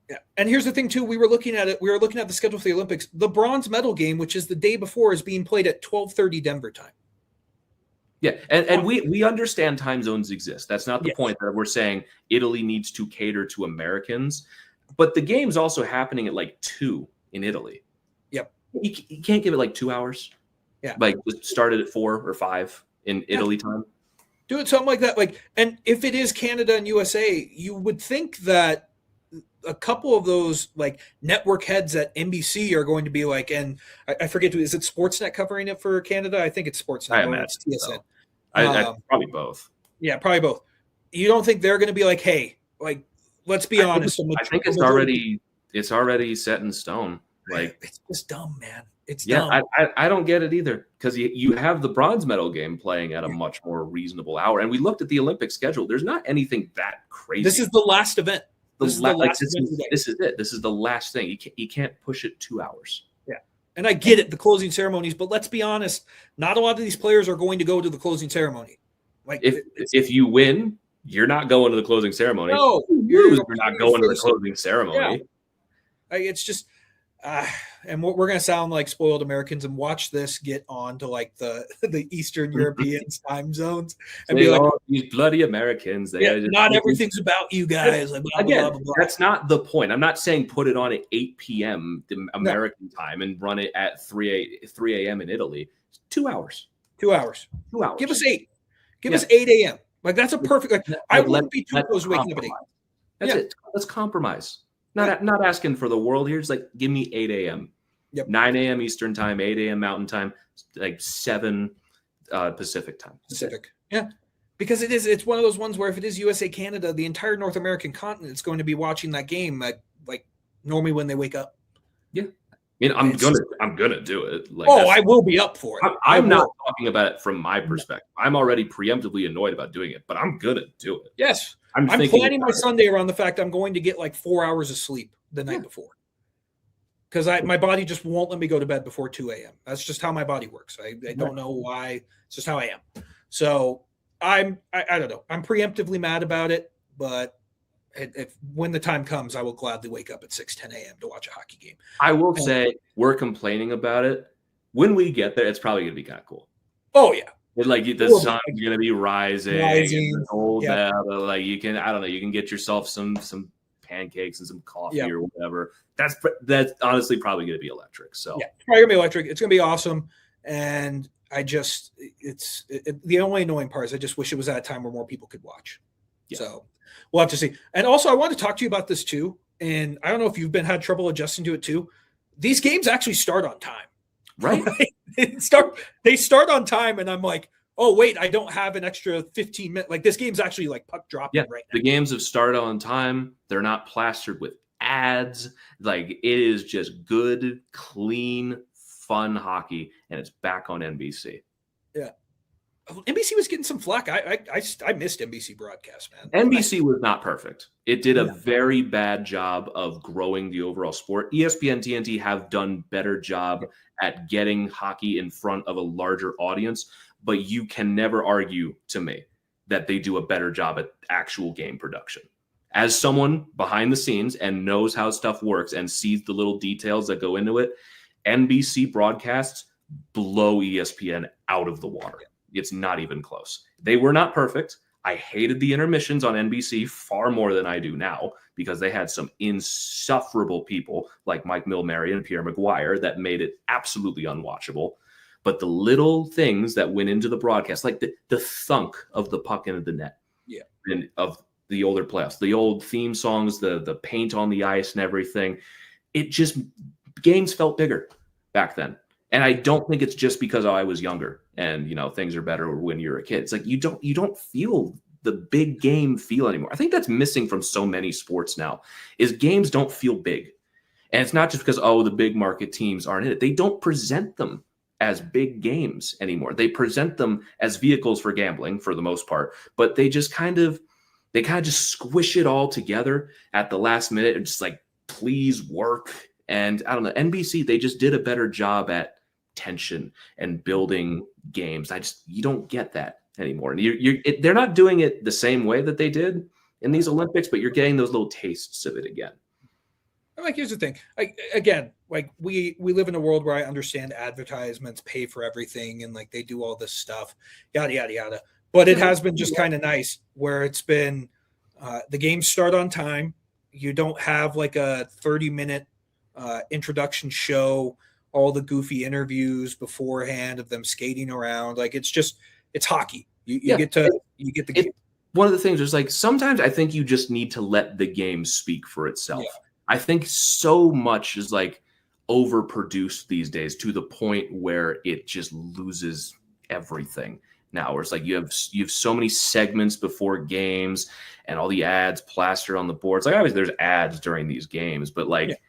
Yeah. And here's the thing too, we were looking at it. We were looking at the schedule for the Olympics. The bronze medal game, which is the day before, is being played at 12:30 Denver time. Yeah, and we understand time zones exist. That's not the Yes. point that we're saying Italy needs to cater to Americans. But the game's also happening at like 2 in Italy. Yep. You can't give it like 2 hours. Yeah. Like start it at 4 or 5 in Italy time. Do it something like that. Like, and if it is Canada and USA, you would think that a couple of those like network heads at NBC are going to be like, and I forget, is it Sportsnet covering it for Canada? I think it's Sportsnet. I imagine it's TSN. So. I probably both. Yeah, probably both. You don't think they're going to be like, hey, like, let's be honest. I think it's already set in stone. Like, it's just dumb, man. It's dumb. I don't get it either, because you have the bronze medal game playing at a much more reasonable hour. And we looked at the Olympic schedule. There's not anything that crazy. This is the last event. This is it. This is the last thing. You can't push it 2 hours. Yeah. And I get it, the closing ceremonies, but let's be honest, not a lot of these players are going to go to the closing ceremony. Like, if you win, you're not going to the closing ceremony. No, you're not going to the closing ceremony. Yeah. It's just, and we're going to sound like spoiled Americans and watch this get on to like the Eastern European time zones and be like, these bloody Americans. Not everything's about you guys. Like, blah, again, blah, blah, blah. That's not the point. I'm not saying put it on at 8 p.m. American time and run it at 3 a.m. in Italy. It's 2 hours. 2 hours. 2 hours. Give us 8. Give us 8 a.m. Like, that's a perfect. Like, I wouldn't be too close to waking up at 8. That's it. Let's compromise. Not asking for the world here. Just like, give me 8 a.m. Yep. 9 a.m. Eastern time, 8 a.m. Mountain time, like 7 Pacific time. Pacific. Yeah. Because it's one of those ones where if it is USA Canada, the entire North American continent is going to be watching that game like normally when they wake up. Yeah. I mean, I'm gonna do it. Like, I will be up for it. I'm not talking about it from my perspective. I'm already preemptively annoyed about doing it, but I'm gonna do it. Yes. I'm planning my Sunday around the fact I'm going to get like 4 hours of sleep the night before. Because my body just won't let me go to bed before 2 a.m. That's just how my body works. I don't know why. It's just how I am. So I don't know. I'm preemptively mad about it, but if when the time comes, I will gladly wake up at 10 a.m. to watch a hockey game. I will say we're complaining about it. When we get there, it's probably going to be kind of cool. Oh, yeah. Like the sun's going to be rising. Like you can get yourself some pancakes and some coffee or whatever. That's honestly probably going to be electric. So yeah, it's probably going to be electric. It's going to be awesome. And I just, the only annoying part is I just wish it was at a time where more people could watch. Yeah. So we'll have to see. And also I want to talk to you about this too. And I don't know if you've had trouble adjusting to it too. These games actually start on time. Right. They start on time, and I'm like, oh wait, I don't have an extra 15 minutes. Like, this game's actually like puck dropping right now. The games have started on time. They're not plastered with ads. Like, it is just good, clean, fun hockey, and it's back on NBC. Yeah. NBC was getting some flack. I missed NBC broadcast, man. NBC was not perfect. It did a very bad job of growing the overall sport. ESPN, TNT have done better job at getting hockey in front of a larger audience, but you can never argue to me that they do a better job at actual game production. As someone behind the scenes and knows how stuff works and sees the little details that go into it, NBC broadcasts blow ESPN out of the water. It's not even close. They were not perfect. I hated the intermissions on NBC far more than I do now because they had some insufferable people like Mike Milmary and Pierre McGuire that made it absolutely unwatchable. But the little things that went into the broadcast, like the thunk of the puck into the net, and of the older playoffs, the old theme songs, the paint on the ice and everything, it just, games felt bigger back then. And I don't think it's just because I was younger and, things are better when you're a kid. It's like you don't feel the big game feel anymore. I think that's missing from so many sports now is games don't feel big. And it's not just because, the big market teams aren't in it. They don't present them as big games anymore. They present them as vehicles for gambling for the most part, but they just kind of just squish it all together at the last minute and just like, please work. And I don't know, NBC, they just did a better job at tension and building games. You don't get that anymore. And they're not doing it the same way that they did in these Olympics, but you're getting those little tastes of it again. I'm like, here's the thing. Again, we live in a world where I understand advertisements pay for everything and like they do all this stuff, yada yada yada. But it has been just kind of nice where it's been the games start on time. You don't have like a 30-minute introduction show, all the goofy interviews beforehand of them skating around. Like it's hockey. You get the game. One of the things is like sometimes I think you just need to let the game speak for itself. Yeah. I think so much is like overproduced these days to the point where it just loses everything now. Where it's like you have so many segments before games and all the ads plastered on the boards. Like obviously there's ads during these games, but like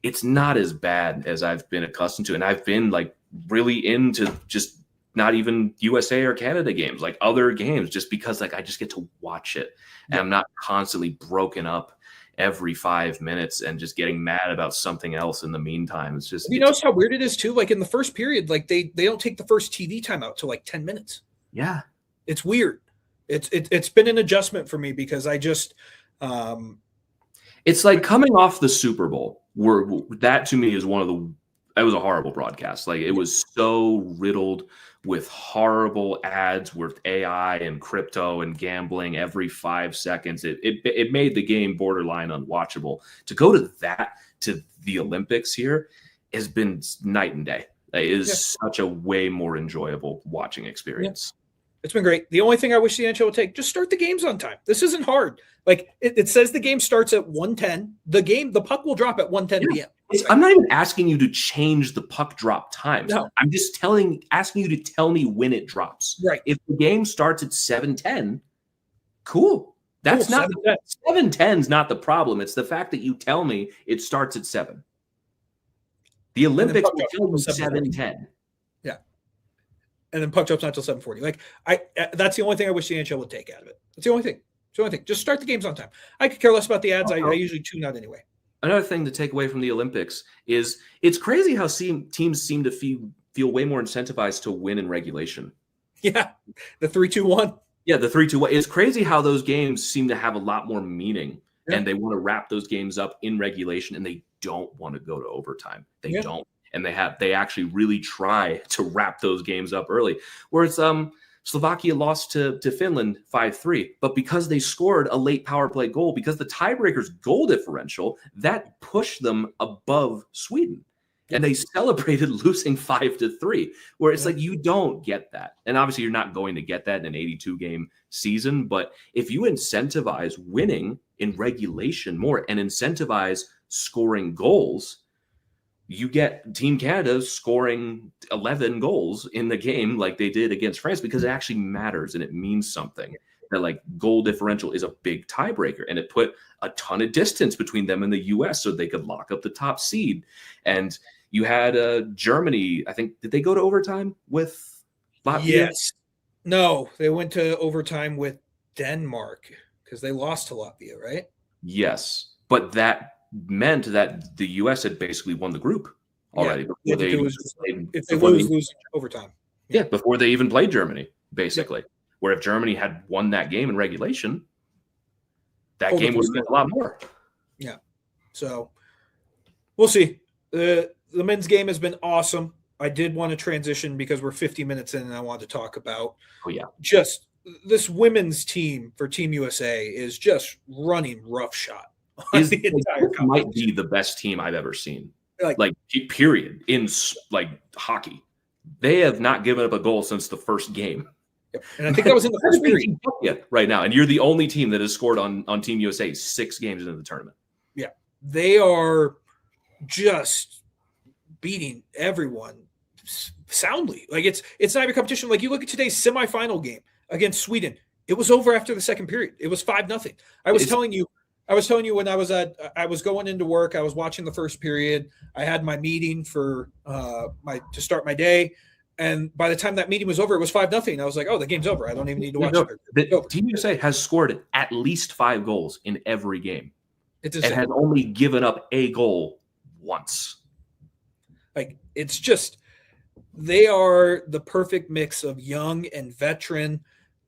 it's not as bad as I've been accustomed to. And I've been like really into just not even USA or Canada games, like other games, just because like I just get to watch it and I'm not constantly broken up every 5 minutes and just getting mad about something else in the meantime. It's just, you notice how weird it is too? Like in the first period, like they don't take the first TV timeout till like 10 minutes. Yeah. It's weird. It's been an adjustment for me because I just, it's like coming off the Super Bowl where that to me is it was a horrible broadcast. Like it was so riddled with horrible ads with AI and crypto and gambling every 5 seconds. It made the game borderline unwatchable. To go to the Olympics here has been night and day. It is such a way more enjoyable watching experience. Yeah. It's been great. The only thing I wish the NHL would take, just start the games on time. This isn't hard. Like it says the game starts at 1:10. The puck will drop at 1:10 p.m. I'm not even asking you to change the puck drop times. No. I'm just asking you to tell me when it drops. Right. If the game starts at 7:10, cool. That's not 7:10's not the problem. It's the fact that you tell me it starts at 7. The Olympics will tell you 7:10. Yeah. And then puck drop's not till 7:40. Like that's the only thing I wish the NHL would take out of it. That's the only thing. Just start the games on time. I could care less about the ads. I usually tune out anyway. Another thing to take away from the Olympics is it's crazy how teams seem to feel way more incentivized to win in regulation. Yeah, the 3-2-1. Yeah, the 3-2-1. It's crazy how those games seem to have a lot more meaning, and they want to wrap those games up in regulation, and they don't want to go to overtime. They don't, and they actually really try to wrap those games up early. Whereas Slovakia lost to Finland 5-3, but because they scored a late power play goal, because the tiebreaker's goal differential, that pushed them above Sweden. And they celebrated losing 5-3, where it's like, you don't get that. And obviously you're not going to get that in an 82-game season, but if you incentivize winning in regulation more and incentivize scoring goals, you get Team Canada scoring 11 goals in the game like they did against France, because it actually matters and it means something. That like goal differential is a big tiebreaker, and it put a ton of distance between them and the US so they could lock up the top seed. And you had Germany, I think, did they go to overtime with Latvia? Yes. No, they went to overtime with Denmark because they lost to Latvia, right? Yes. But that meant that the US had basically won the group already. Yeah, if they lose overtime. Yeah, before they even played Germany, basically. Yep. Where if Germany had won that game in regulation, that game would have been a lot more. Yeah. So we'll see. The men's game has been awesome. I did want to transition because we're 50 minutes in and I wanted to talk about just this women's team for Team USA is just running roughshod. The entire might be the best team I've ever seen. Like period. In like hockey. They have not given up a goal since the first game. And I think that was in the first period. Yeah, right now. And you're the only team that has scored on Team USA 6 games into the tournament. Yeah. They are just beating everyone soundly. Like it's not even competition. Like you look at today's semifinal game against Sweden. It was over after the second period. It was 5-0. I was telling you when I was going into work, I was watching the first period. I had my meeting for to start my day. And by the time that meeting was over, it was 5-0. I was like, oh, the game's over. I don't even need to watch it. Team USA has scored at least 5 goals in every game. It has only given up a goal once. Like, it's just, they are the perfect mix of young and veteran.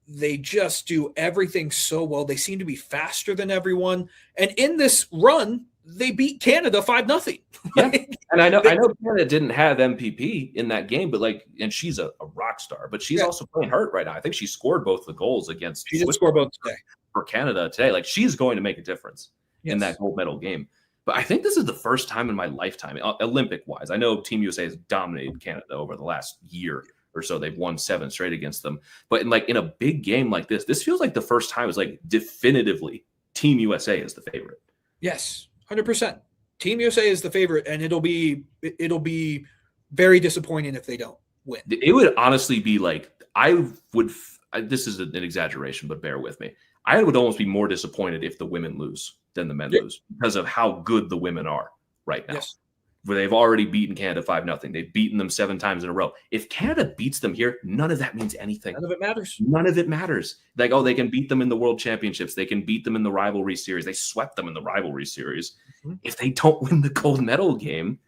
They just do everything so well. They seem to be faster than everyone. And in this run, they beat Canada 5-0. Yeah, and I know Canada didn't have MPP in that game, but and she's a rock star, but she's also playing hurt right now. I think she scored both the goals against. She did score both today for Canada today. Like, she's going to make a difference in that gold medal game. But I think this is the first time in my lifetime, Olympic wise. I know Team USA has dominated Canada over the last year or so. They've won 7 straight against them. But in a big game like this feels like the first time is definitively Team USA is the favorite. Yes, 100%. Team USA is the favorite, and it'll be very disappointing if they don't win. It would honestly be this is an exaggeration, but bear with me. I would almost be more disappointed if the women lose than the men lose because of how good the women are right now. Yes. Where they've already beaten Canada 5-0. They've beaten them 7 times in a row. If Canada beats them here, none of that means anything. None of it matters. None of it matters. They can beat them in the World Championships. They can beat them in the rivalry series. They swept them in the rivalry series. Mm-hmm. If they don't win the gold medal game,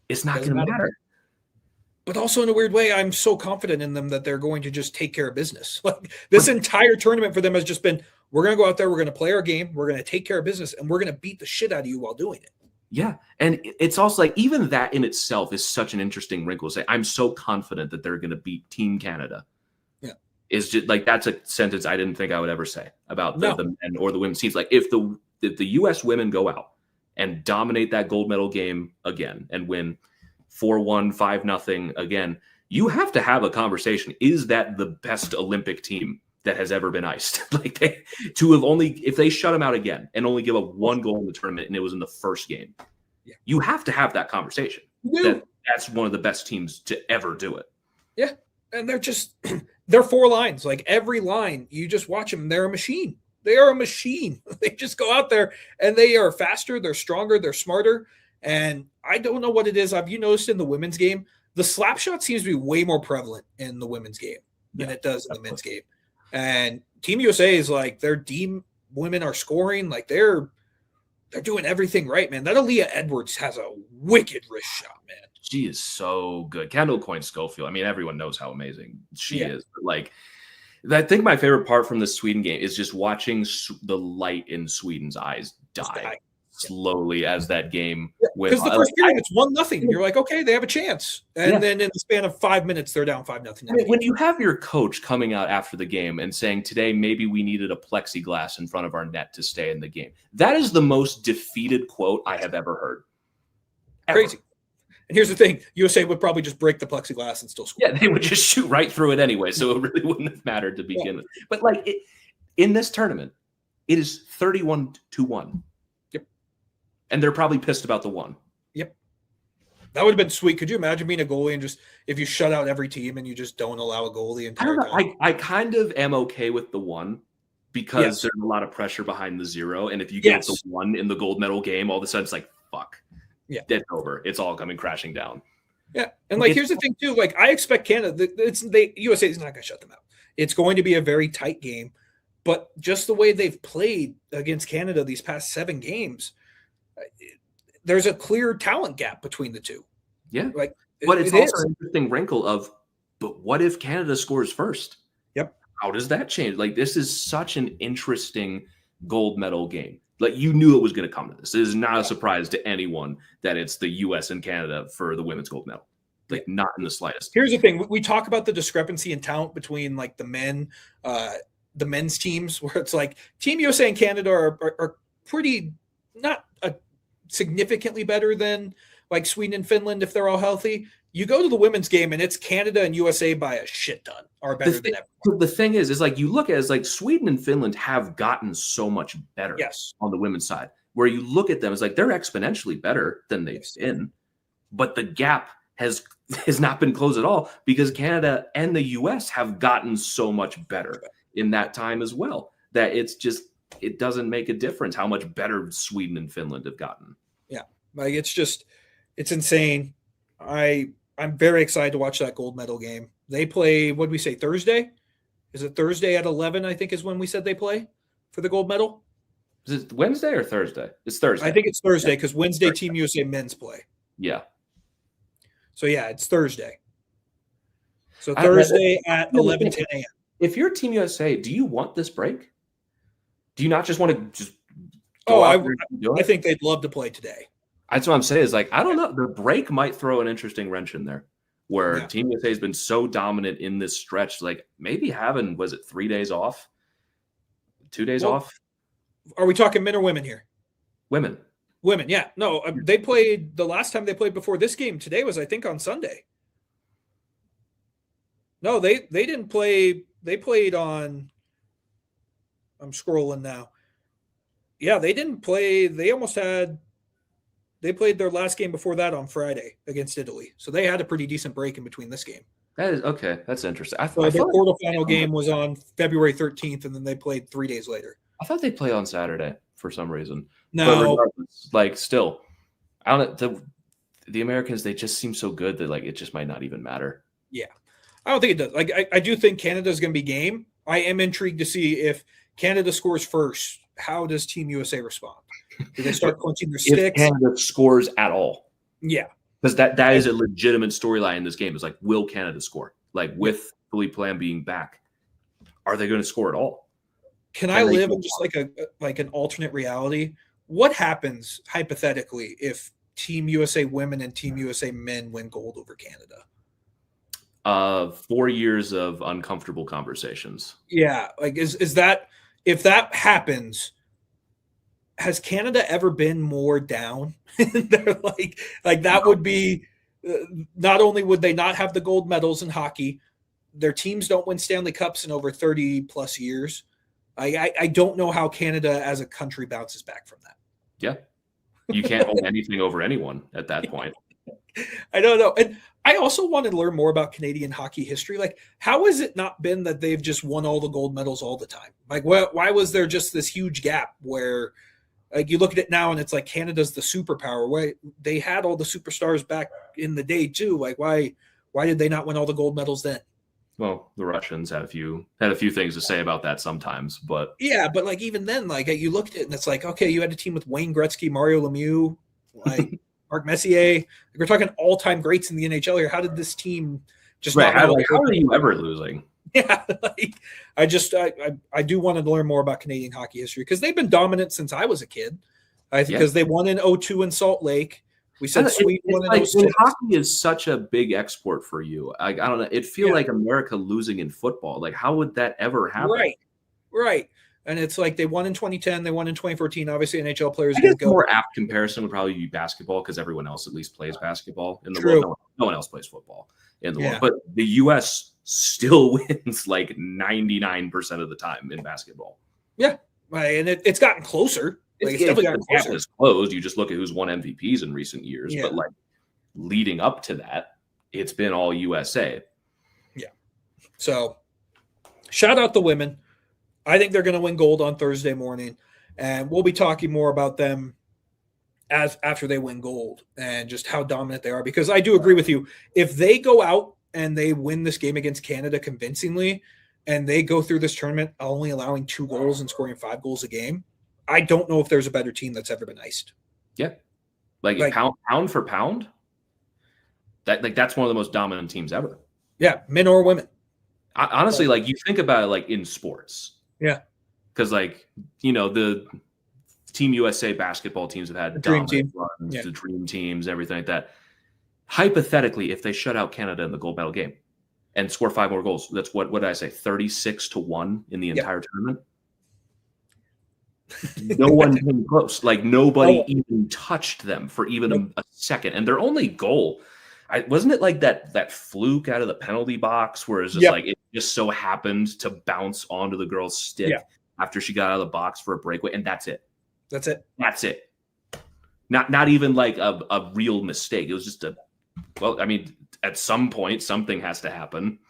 it's not going to matter. But also in a weird way, I'm so confident in them that they're going to just take care of business. This entire tournament for them has just been, we're going to go out there, we're going to play our game, we're going to take care of business, and we're going to beat the shit out of you while doing it. Yeah. And it's also even that in itself is such an interesting wrinkle to say, I'm so confident that they're going to beat Team Canada. Yeah. It's just that's a sentence I didn't think I would ever say about the men or the women's teams. If the U.S. women go out and dominate that gold medal game again and win 4-1, 5-0 again, you have to have a conversation. Is that the best Olympic team that has ever been iced? If they shut them out again and only give up 1 goal in the tournament and it was in the first game, you have to have that conversation. That's one of the best teams to ever do it. Yeah. And they're 4 lines. Every line, you just watch them. They're a machine. They are a machine. They just go out there and they are faster. They're stronger. They're smarter. And I don't know what it is. Have you noticed in the women's game, the slap shot seems to be way more prevalent in the women's game than it does in the men's game. And Team USA is their team women are scoring. They're doing everything right, man. That Aaliyah Edwards has a wicked wrist shot, man. She is so good. Kendall Coyne-Schofield. I mean, everyone knows how amazing she is. But I think my favorite part from the Sweden game is just watching the light in Sweden's eyes die slowly as that game went. Because the first period, it's 1-0. You're okay, they have a chance. And then in the span of 5 minutes, they're down 5-0. When you have your coach coming out after the game and saying, today, maybe we needed a plexiglass in front of our net to stay in the game. That is the most defeated quote I have ever heard. Crazy. And here's the thing. USA would probably just break the plexiglass and still score. Yeah, they would just shoot right through it anyway, so it really wouldn't have mattered to begin with. But in this tournament, it is 31-1. And they're probably pissed about the 1. Yep. That would have been sweet. Could you imagine being a goalie and just if you shut out every team and you just don't allow a goalie? I don't know. I kind of am okay with the 1 because there's a lot of pressure behind the 0. And if you get the 1 in the gold medal game, all of a sudden it's fuck. Yeah. It's over. It's all coming crashing down. Yeah. And here's the thing too. I expect Canada, USA is not going to shut them out. It's going to be a very tight game. But just the way they've played against Canada these past 7 games, there's a clear talent gap between the two. Yeah. But it's also an interesting wrinkle of, but what if Canada scores first? Yep. How does that change? This is such an interesting gold medal game. You knew it was going to come to this. It is not a surprise to anyone that it's the U.S. and Canada for the women's gold medal. Not in the slightest. Here's the thing. We talk about the discrepancy in talent between the men, the men's teams, where it's Team USA and Canada are pretty not significantly better than Sweden and Finland if they're all healthy. You go to the women's game and it's Canada and USA by a shit ton are better than everyone. The thing is you look at it as Sweden and Finland have gotten so much better on the women's side, where you look at them as they're exponentially better than they've been, but the gap has not been closed at all because Canada and the US have gotten so much better in that time as well that it doesn't make a difference how much better Sweden and Finland have gotten. Yeah. It's insane. I'm very excited to watch that gold medal game. They play, what did we say, Thursday? Is it Thursday at 11, I think is when we said they play for the gold medal? Is it Wednesday or Thursday? It's Thursday. I think it's Thursday because Wednesday Team USA men's play. Yeah. So, it's Thursday. So, Thursday at 11, 10 a.m. If you're Team USA, do you want this break? Do you not just want to just go out I there and do I it. think they'd love to play today. That's what I'm saying. Is like I don't know. The break might throw an interesting wrench in there, where Yeah. Team USA has been so dominant in this stretch. Like maybe having 3 days off, 2 days Well, off. are we talking men or women here? Women. Women, yeah. No, they played the last time they played before this game. Today was, I think, on Sunday. No, they didn't play. They played on. I'm scrolling now. Yeah, they didn't play. They played their last game before that on Friday against Italy. So they had a pretty decent break in between this game. That is okay. That's interesting. So their quarterfinal game was on February 13th, and then they played 3 days later. I thought they play on Saturday for some reason. No, but regardless, like still, I don't. The Americans, they just seem so good that like it just might not even matter. Yeah, I don't think it does. Like I do think Canada is going to be game. I am intrigued to see if Canada scores first. How does Team USA respond? Do they start clenching their sticks? If Canada scores at all, yeah, because that is a legitimate storyline in this game. Is like, will Canada score? Like with Philippe Lam being back, are they going to score at all? Can I live in just like an alternate reality? What happens hypothetically if Team USA women and Team USA men win gold over Canada? 4 years of uncomfortable conversations. Yeah, like is that if that happens? Has Canada ever been more down? They're like that would be not only would they not have the gold medals in hockey, their teams don't win Stanley Cups in over 30 plus years. I don't know how Canada as a country bounces back from that. Yeah. You can't hold anything over anyone at that point. I don't know. And I also want to learn more about Canadian hockey history. Like, how has it not been that they've just won all the gold medals all the time? Like, why was there just this huge gap where, like, you look at it now and it's like Canada's the superpower? Why they had all the superstars back in the day too? Like, why did they not win all the gold medals then? Well, the Russians had a few things to say about that sometimes, but yeah, but like even then, like you looked at it and it's like, okay, you had a team with Wayne Gretzky, Mario Lemieux, like Mark Messier. Like, we're talking all-time greats in the NHL here. How did this team just right? How are you ever losing? Yeah, like, I do want to learn more about Canadian hockey history because they've been dominant since I was a kid. Because they won in 2002 in Salt Lake. We said Sweden won in 2006. Hockey is such a big export for you. I don't know. It feels like America losing in football. Like, how would that ever happen? Right. And it's like they won in 2010, they won in 2014. Obviously, NHL players get go. More apt comparison would probably be basketball because everyone else at least plays basketball in the world. No one else plays football in the world. But the U.S. still wins like 99% of the time in basketball. Yeah, right. And it's gotten closer. Like it's definitely gotten closer. It's closed. You just look at who's won MVPs in recent years. But like leading up to that, it's been all USA. Yeah. So shout out the women. I think they're going to win gold on Thursday morning, and we'll be talking more about them after they win gold and just how dominant they are. Because I do agree with you. If they go out and they win this game against Canada convincingly, and they go through this tournament only allowing 2 goals and scoring 5 goals a game, I don't know if there's a better team that's ever been iced. Yeah, like pound for pound, that's one of the most dominant teams ever. Yeah, men or women. Honestly, like you think about it, like in sports. Yeah, because like the Team USA basketball teams have had the dream team runs, the dream teams, everything like that. Hypothetically, if they shut out Canada in the gold medal game and score 5 more goals, that's what did I say? 36-1 in the entire tournament. No one came close. Like nobody even touched them for even a second. And their only goal, wasn't it like that fluke out of the penalty box where it's just like it just so happened to bounce onto the girl's stick after she got out of the box for a breakaway, and that's it. That's it. Not even like a real mistake. It was just at some point something has to happen.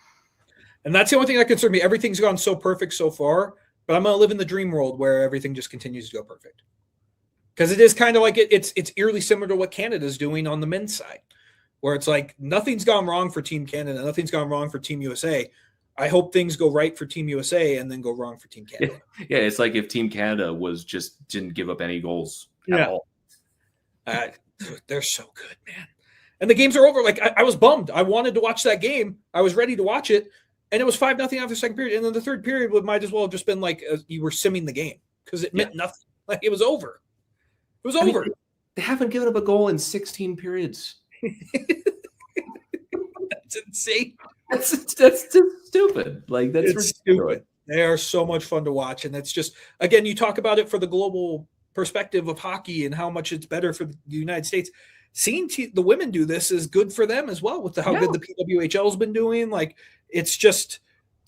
And that's the only thing that concerns me. Everything's gone so perfect so far. But I'm going to live in the dream world where everything just continues to go perfect. Because it is kind of like it's eerily similar to what Canada's doing on the men's side, where it's like nothing's gone wrong for Team Canada, nothing's gone wrong for Team USA. I hope things go right for Team USA and then go wrong for Team Canada. Yeah, it's like if Team Canada didn't give up any goals at all. They're so good, man. And the games are over. Like I was bummed. I wanted to watch that game. I was ready to watch it. And it was 5-0 after the second period. And then the third period might as well have just been like you were simming the game because it meant nothing. Like it was over. was over. They haven't given up a goal in 16 periods. That's insane. That's just stupid. Like, that's stupid. They are so much fun to watch. And it's just, again, you talk about it for the global perspective of hockey and how much it's better for the United States. Seeing the women do this is good for them as well, with how good the PWHL has been doing. Like, it's just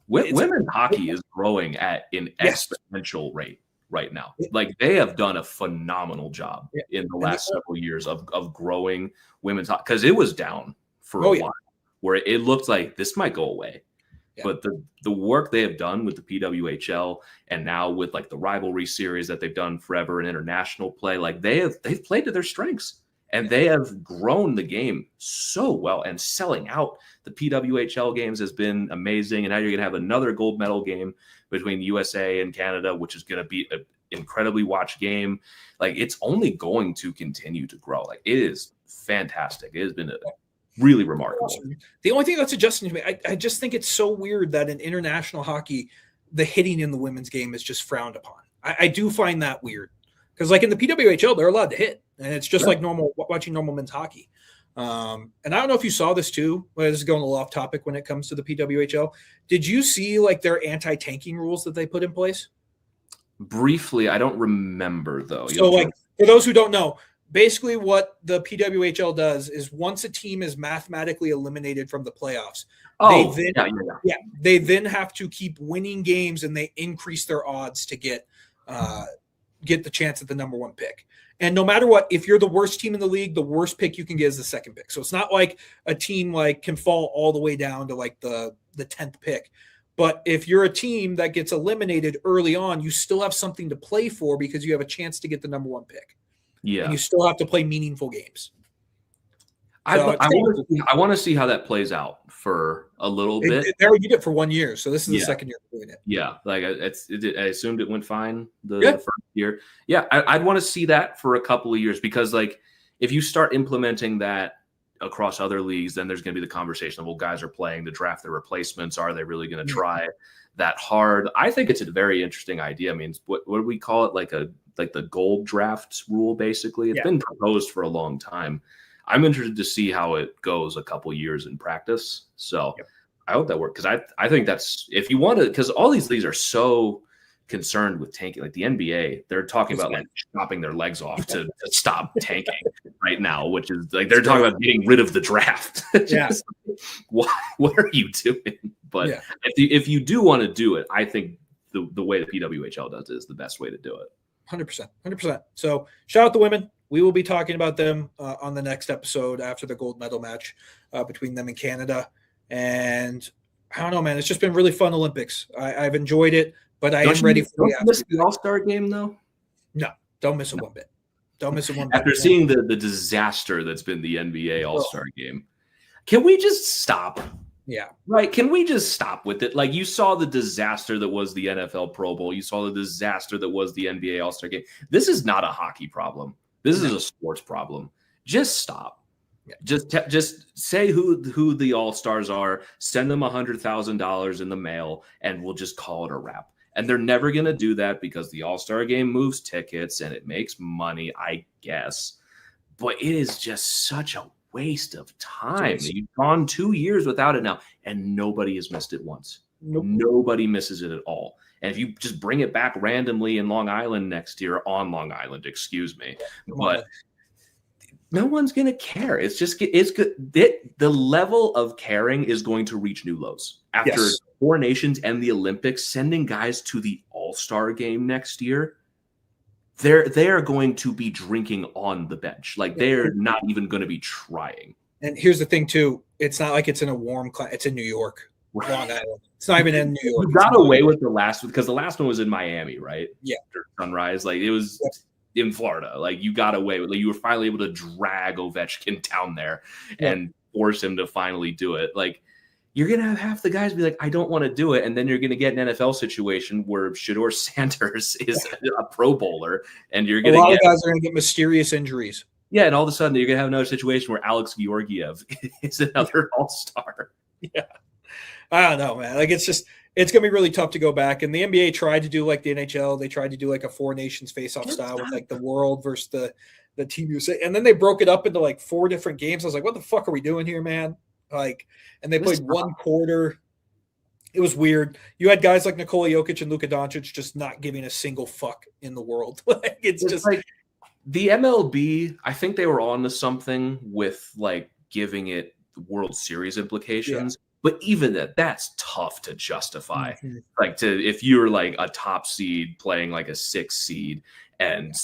women's hockey is growing at an exponential rate right now. Like, they have done a phenomenal job in the last several years of growing women's hockey, because it was down for a while, where it looked like this might go away. Yeah. But the work they have done with the PWHL, and now with like the rivalry series that they've done forever in international play, like they've played to their strengths, and they have grown the game so well. And selling out the PWHL games has been amazing. And now you're going to have another gold medal game between USA and Canada, which is going to be an incredibly watched game. Like, it's only going to continue to grow. Like, it is fantastic. It has been really remarkable. The only thing that's adjusting to me, I just think it's so weird that in international hockey, the hitting in the women's game is just frowned upon. I do find that weird, because like in the PWHL, they're allowed to hit, and it's just like normal watching normal men's hockey. And I don't know if you saw this too. Well, this is going a little off topic when it comes to the PWHL. Did you see like their anti-tanking rules that they put in place? Briefly, I don't remember though. So like, for those who don't know, basically what the PWHL does is once a team is mathematically eliminated from the playoffs, they then have to keep winning games, and they increase their odds to get the chance at the number one pick. And no matter what, if you're the worst team in the league, the worst pick you can get is the second pick. So it's not like a team like can fall all the way down to like the 10th pick. But if you're a team that gets eliminated early on, you still have something to play for, because you have a chance to get the number one pick. Yeah, and you still have to play meaningful games. So I want to see how that plays out for a little bit. They already did it for 1 year, so this is the second year doing it. Yeah, like I assumed it went fine the first year. Yeah, I'd want to see that for a couple of years, because like if you start implementing that across other leagues, then there's going to be the conversation of, well, guys are playing to draft their replacements. Are they really going to try that hard? I think it's a very interesting idea. I mean, what do we call it? Like the gold draft rule, basically. It's been proposed for a long time. I'm interested to see how it goes a couple years in practice. So I hope that works, because I think that's, if you want to, because all these leagues are so concerned with tanking. Like the NBA, they're talking about like chopping their legs off to stop tanking right now, which is like they're talking about getting rid of the draft. What are you doing? But if you do want to do it, I think the way the PWHL does it is the best way to do it. 100%. So shout out the women. We will be talking about them on the next episode after the gold medal match between them and Canada. And I don't know, man, it's just been really fun Olympics. I've enjoyed it, but I am ready for the All-Star game though. No, don't miss it one bit. Don't miss it one bit. After seeing the disaster that's been the NBA All-Star game, can we just stop? Yeah. Right. Can we just stop with it? Like, you saw the disaster that was the NFL Pro Bowl. You saw the disaster that was the NBA All-Star game. This is not a hockey problem. This is a sports problem. Just stop. Yeah. Just say who the All-Stars are. Send them $100,000 in the mail, and we'll just call it a wrap. And they're never going to do that, because the All-Star game moves tickets and it makes money, I guess. But it is just such a waste of time. You've gone 2 years without it now, and nobody has missed it once. Nope. Nobody misses it at all. And if you just bring it back randomly in Long Island next year, on Long Island, excuse me, but no one's going to care. It's good. The level of caring is going to reach new lows after 4 nations and the Olympics. Sending guys to the All-Star game next year, they are going to be drinking on the bench. Like, they're not even going to be trying. And here's the thing too. It's not like it's in a warm climate. It's in New York. Long Island. It's not even in New York. You got away with the last one, because the last one was in Miami, right? Yeah. Sunrise. Like, it was in Florida. Like, you got away with it. Like, you were finally able to drag Ovechkin down there and force him to finally do it. Like, you're going to have half the guys be like, I don't want to do it. And then you're going to get an NFL situation where Shedeur Sanders is a Pro Bowler, and you're going to get guys are going to get mysterious injuries. Yeah. And all of a sudden you're going to have another situation where Alex Georgiev is another All-Star. Yeah. I don't know, man. Like, it's it's going to be really tough to go back. And the NBA tried to do like the NHL. They tried to do like a 4 nations face-off style with like the world versus the Team USA. And then they broke it up into like 4 different games. I was like, what the fuck are we doing here, man? Like, and they played one quarter. It was weird. You had guys like Nikola Jokic and Luka Doncic just not giving a single fuck in the world. Like, it's just like the MLB, I think they were on to something with like giving it World Series implications. Yeah. But even that's tough to justify. Mm-hmm. Like if you're like a top seed playing like a 6 seed and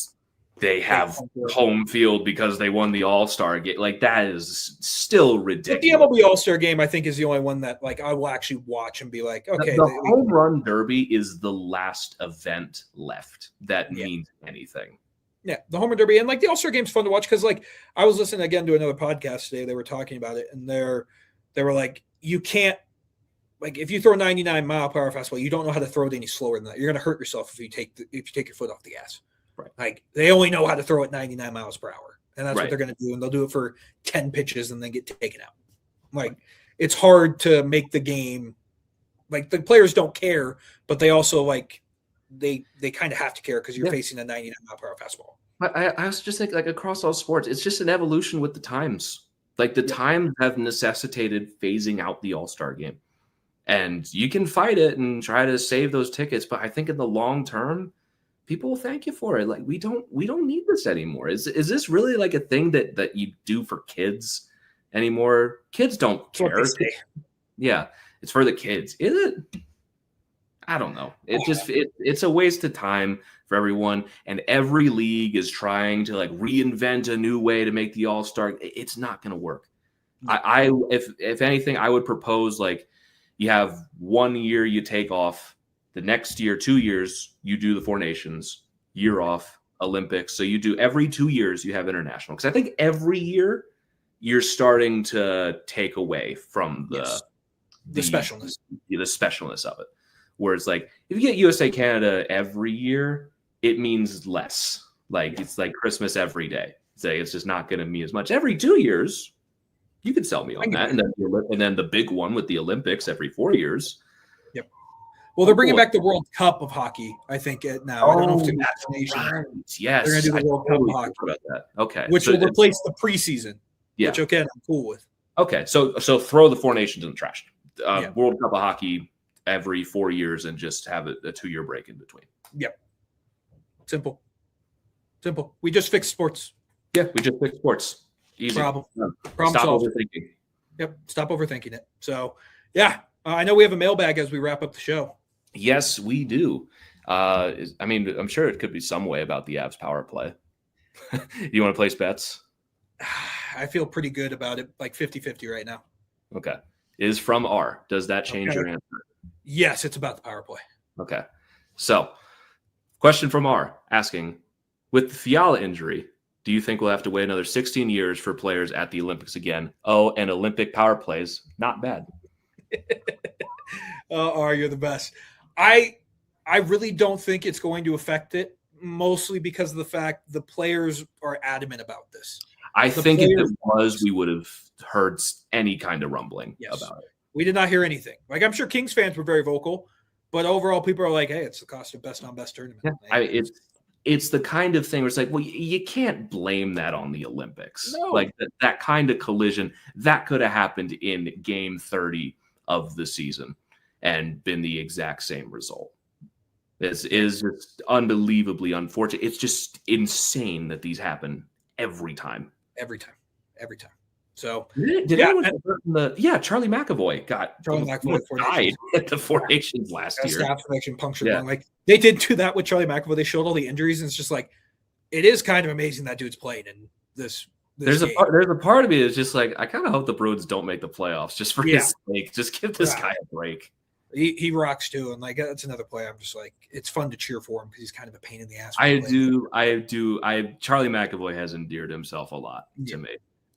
they have home field because they won the All-Star game, like that is still ridiculous. But the MLB All-Star game, I think, is the only one that like I will actually watch and be like, okay. The home run derby is the last event left that means anything. Yeah, the home run derby. And like the All-Star game's fun to watch because like I was listening again to another podcast today. They were talking about it, and they were like, you can't, like, if you throw a 99-mile-per-hour fastball, you don't know how to throw it any slower than that. You're going to hurt yourself if you take your foot off the gas. Right. Like, they only know how to throw it 99 miles per hour, and that's what they're going to do. And they'll do it for 10 pitches and then get taken out. Like, it's hard to make the game. Like, the players don't care, but they also like they kind of have to care because you're facing a 99-mile-per-hour fastball. I also just think like across all sports, it's just an evolution with the times. Like the times have necessitated phasing out the All-Star game, and you can fight it and try to save those tickets. But I think in the long term, people will thank you for it. Like we don't need this anymore. Is this really like a thing that you do for kids anymore? Kids don't care. Yeah, it's for the kids. Is it? I don't know. It's a waste of time for everyone, and every league is trying to like reinvent a new way to make the All-Star. It's not going to work. If anything, I would propose like you have 1 year you take off, the next year, 2 years you do the 4 nations, year off, Olympics. So you do every 2 years you have international. Because I think every year you're starting to take away from the specialness, the specialness of it. Where it's like if you get USA Canada every year, it means less. Like it's like Christmas every day. It's just not going to mean as much. Every 2 years, you could sell me on that, and then the big one with the Olympics every 4 years. Yep. Well, they're bringing back the World Cup of hockey. I think now. I don't know if it's vaccination. Right. Yes, they're going to do the World Cup of hockey about that. Okay, which will replace the preseason. Yeah, which I'm cool with. Okay, so throw the 4 nations in the trash. World Cup of hockey every 4 years and just have a 2-year break in between. Yep. Simple. We just fixed sports. Yeah, we just fixed sports. Easy. Problem Stop solved. Overthinking. Yep. Stop overthinking it. So, yeah, I know we have a mailbag as we wrap up the show. Yes, we do. I mean, I'm sure it could be some way about the Avs power play. You want to place bets? I feel pretty good about it, like 50-50 right now. Okay. It is from R. Does that change your answer? Yes, it's about the power play. Okay. So, question from R asking, with the Fiala injury, do you think we'll have to wait another 16 years for players at the Olympics again? Oh, and Olympic power plays, not bad. R, you're the best. I really don't think it's going to affect it, mostly because of the fact the players are adamant about this. I think if it was, we would have heard any kind of rumbling about it. We did not hear anything. Like, I'm sure Kings fans were very vocal, but overall people are like, hey, it's the cost of best on best tournament. Yeah, it's the kind of thing where it's like, well, you can't blame that on the Olympics. No. Like that kind of collision, that could have happened in game 30 of the season and been the exact same result. This is just unbelievably unfortunate. It's just insane that these happen every time. Every time. So Charlie McAvoy died at the 4 Nations last year. Staff selection punctured lung. Like they did do that with Charlie McAvoy. They showed all the injuries, and it's just like it is kind of amazing that dude's playing in this. There's a part of me that's just like I kind of hope the Bruins don't make the playoffs just for his sake. Just give this guy a break. He rocks too, and like that's another play. I'm just like it's fun to cheer for him because he's kind of a pain in the ass. I do. Charlie McAvoy has endeared himself a lot to me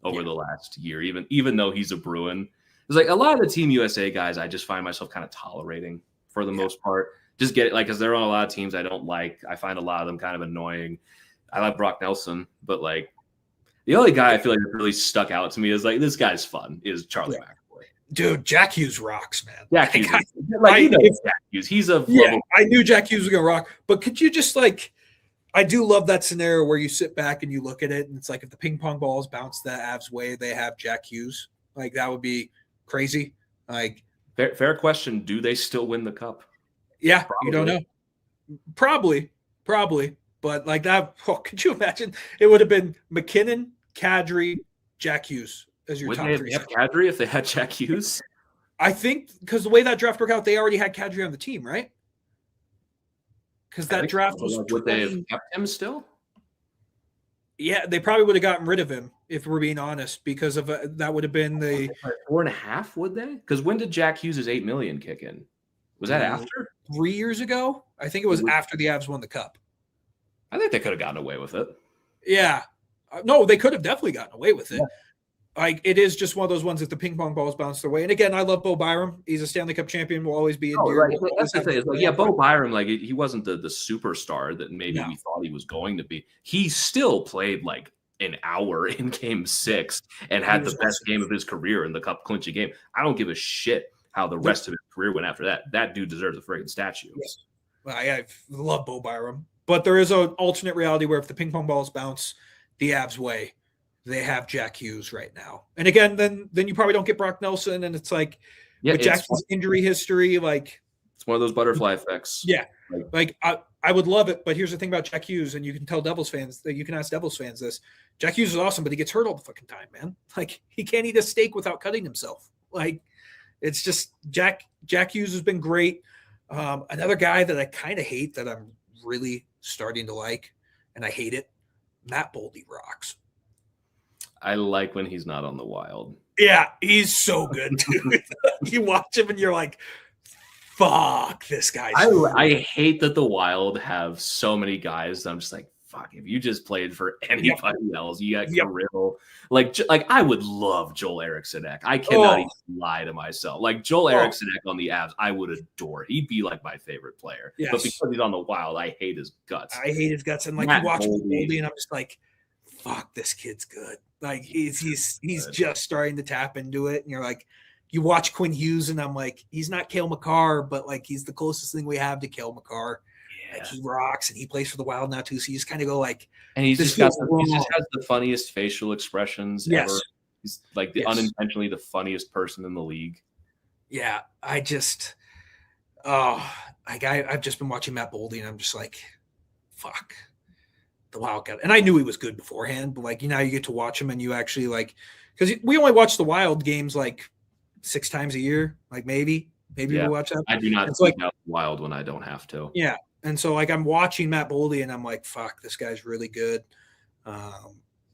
over the last year, even though he's a Bruin. It's like a lot of the Team USA guys I just find myself kind of tolerating for the most part. Just get it, like, because they're on a lot of teams I don't like. I find a lot of them kind of annoying. I like Brock Nelson, but like the only guy I feel like really stuck out to me is like this guy's fun is Charlie McAvoy. Dude, Jack Hughes rocks, man. Jack Hughes, Jack Hughes. He's a I knew Jack Hughes was gonna rock, but could you just I do love that scenario where you sit back and you look at it, and it's like if the ping pong balls bounce the Avs way, they have Jack Hughes. Like that would be crazy. Like fair question. Do they still win the cup? Yeah, probably. You don't know. Probably, but like that. Oh, could you imagine? It would have been McKinnon, Kadri, Jack Hughes as your top three. Would they have Kadri if they had Jack Hughes? I think because the way that draft worked out, they already had Kadri on the team, right? Because that draft was. Would they have kept him still? Yeah, they probably would have gotten rid of him if we're being honest, because of that would have been the 4.5. Would they? Because when did Jack Hughes' $8 million kick in? Was that after 3 years ago? I think it was after the Avs won the cup. I think they could have gotten away with it. Yeah, no, they could have definitely gotten away with it. Yeah. Like it is just one of those ones that the ping pong balls bounce their way. And again, I love Bo Byram. He's a Stanley Cup champion. Will always be in here. Right. That's the thing. Bo Byram, he wasn't the superstar that maybe we thought he was going to be. He still played like an hour in Game 6 and had the best game of his career in the cup clinching game. I don't give a shit how the rest of his career went after that. That dude deserves a friggin' statue. Yes. I love Bo Byram. But there is an alternate reality where if the ping pong balls bounce the Avs way, they have Jack Hughes right now. And again, then you probably don't get Brock Nelson. And it's like, with Jack's injury history, like. It's one of those butterfly effects. Yeah. I would love it. But here's the thing about Jack Hughes, and you can tell Devils fans that you can ask Devils fans this. Jack Hughes is awesome, but he gets hurt all the fucking time, man. Like, he can't eat a steak without cutting himself. Like, it's just Jack Hughes has been great. Another guy that I kind of hate that I'm really starting to like, and I hate it, Matt Boldy rocks. I like when he's not on the Wild. Yeah, he's so good, dude. You watch him and you're like, fuck, this guy's I hate that the Wild have so many guys. I'm just like, fuck, if you just played for anybody else, you got Kirill. Like I would love Joel Eriksson. I cannot even lie to myself. Like Joel Eriksson on the Avs, I would adore. He'd be like my favorite player. Yes. But because he's on the Wild, I hate his guts. And like you watch Boldy, and I'm just like, fuck, this kid's good. Like he's just starting to tap into it, and you're like, you watch Quinn Hughes, and I'm like, he's not Cale Makar, but like he's the closest thing we have to Cale Makar. Yeah. Like he rocks, and he plays for the Wild now too. So you just kind of go like, and he just has the funniest facial expressions ever. He's like unintentionally the funniest person in the league. Yeah, I've just been watching Matt Boldy, and I'm just like, fuck. The Wildcat, and I knew he was good beforehand, but like you get to watch him, and you actually like, because we only watch the Wild games like 6 times a year, like maybe we watch that. I do not see out the Wild when I don't have to. Yeah, and so like I'm watching Matt Boldy, and I'm like, fuck, this guy's really good.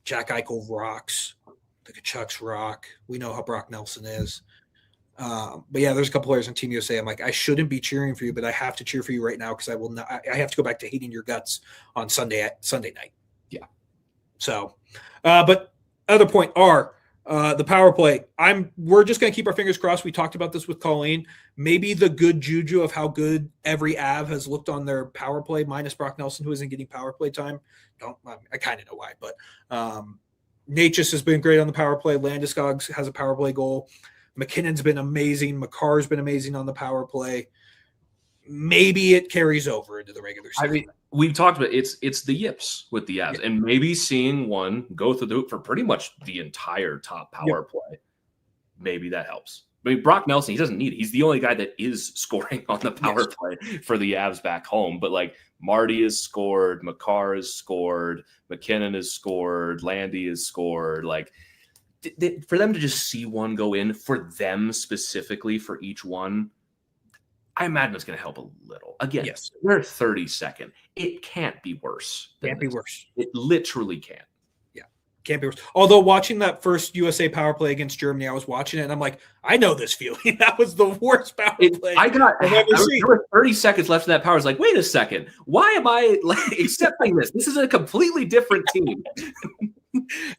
Jack Eichel rocks. The Kachucks rock. We know how Brock Nelson is. But yeah, there's a couple players on Team USA. I'm like, I shouldn't be cheering for you, but I have to cheer for you right now because I will not. I have to go back to hating your guts on Sunday night. Yeah. So, but other point are the power play. We're just gonna keep our fingers crossed. We talked about this with Colleen. Maybe the good juju of how good every Av has looked on their power play, minus Brock Nelson, who isn't getting power play time. I kind of know why, but Natchez has been great on the power play. Landeskog has a power play goal. McKinnon's been amazing. Makar's been amazing on the power play. Maybe it carries over into the regular season. I mean, we've talked about it's the yips with the Avs, and maybe seeing one go through for pretty much the entire top power play. Maybe that helps. I mean, Brock Nelson, he doesn't need it. He's the only guy that is scoring on the power play for the Avs back home. But like Marty has scored, Makar has scored, McKinnon has scored, Landy has scored. Like, for them to just see one go in for them specifically for each one, I imagine it's going to help a little. Again, we're 32nd. It can't be worse. Can't be worse. It literally can't. Yeah, can't be worse. Although watching that first USA power play against Germany, I was watching it and I'm like, I know this feeling. That was the worst power play there were 30 seconds left in that power. I was like, wait a second. Why am I accepting this? This is a completely different team.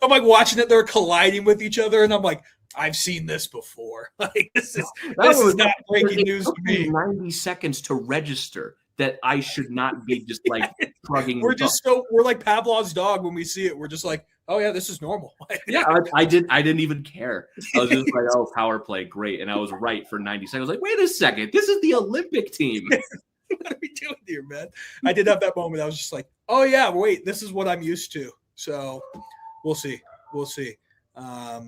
I'm like watching it, they're colliding with each other, and I'm like, I've seen this before. Like this is not breaking news to me. 90 seconds to register that I should not be just like shrugging. We're like Pavlov's dog when we see it. We're just like, oh yeah, this is normal. Yeah, I didn't even care. I was just like, oh, power play, great. And I was right for 90 seconds. I was like, wait a second, this is the Olympic team. What are we doing here, man? I did have that moment. I was just like, oh yeah, wait, this is what I'm used to. So we'll see. We'll see. But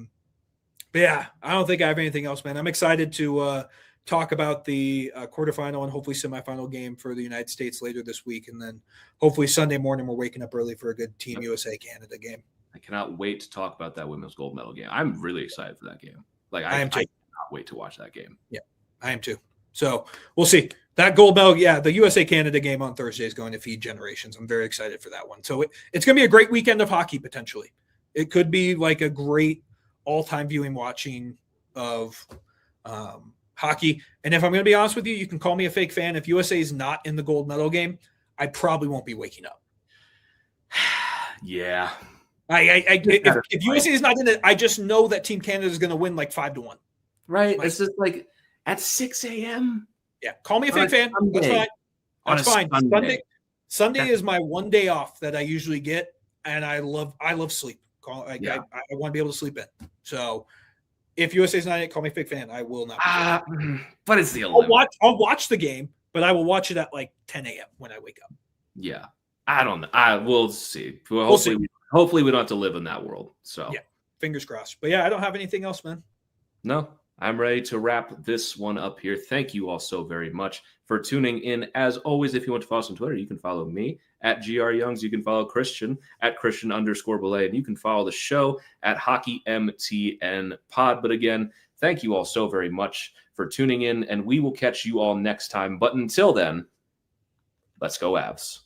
yeah, I don't think I have anything else, man. I'm excited to talk about the quarterfinal and hopefully semifinal game for the United States later this week. And then hopefully Sunday morning, we're waking up early for a good Team USA Canada game. I cannot wait to talk about that women's gold medal game. I'm really excited for that game. Like I am too. I cannot wait to watch that game. Yeah, I am too. So we'll see. That gold medal, yeah, the USA-Canada game on Thursday is going to feed generations. I'm very excited for that one. So it's going to be a great weekend of hockey, potentially. It could be like a great all-time viewing watching of hockey. And if I'm going to be honest with you, you can call me a fake fan. If USA is not in the gold medal game, I probably won't be waking up. Yeah. If USA is not in it, I just know that Team Canada is going to win like 5-1. Right. It's just like at 6 a.m. Yeah. Call me a fake fan. That's fine. That's fine. Sunday is my one day off that I usually get, and I love sleep. I want to be able to sleep in. So if USA's not in it, call me a fake fan. I will not. But it's the Olympics. I'll watch the game, but I will watch it at like 10 a.m. when I wake up. Yeah. I don't know. We'll see. Hopefully we don't have to live in that world. So yeah, fingers crossed. But yeah, I don't have anything else, man. No, I'm ready to wrap this one up here. Thank you all so very much for tuning in. As always, if you want to follow us on Twitter, you can follow me at GR Youngs. You can follow Christian at Christian_Belay. And you can follow the show at HockeyMTN Pod. But again, thank you all so very much for tuning in. And we will catch you all next time. But until then, let's go Avs.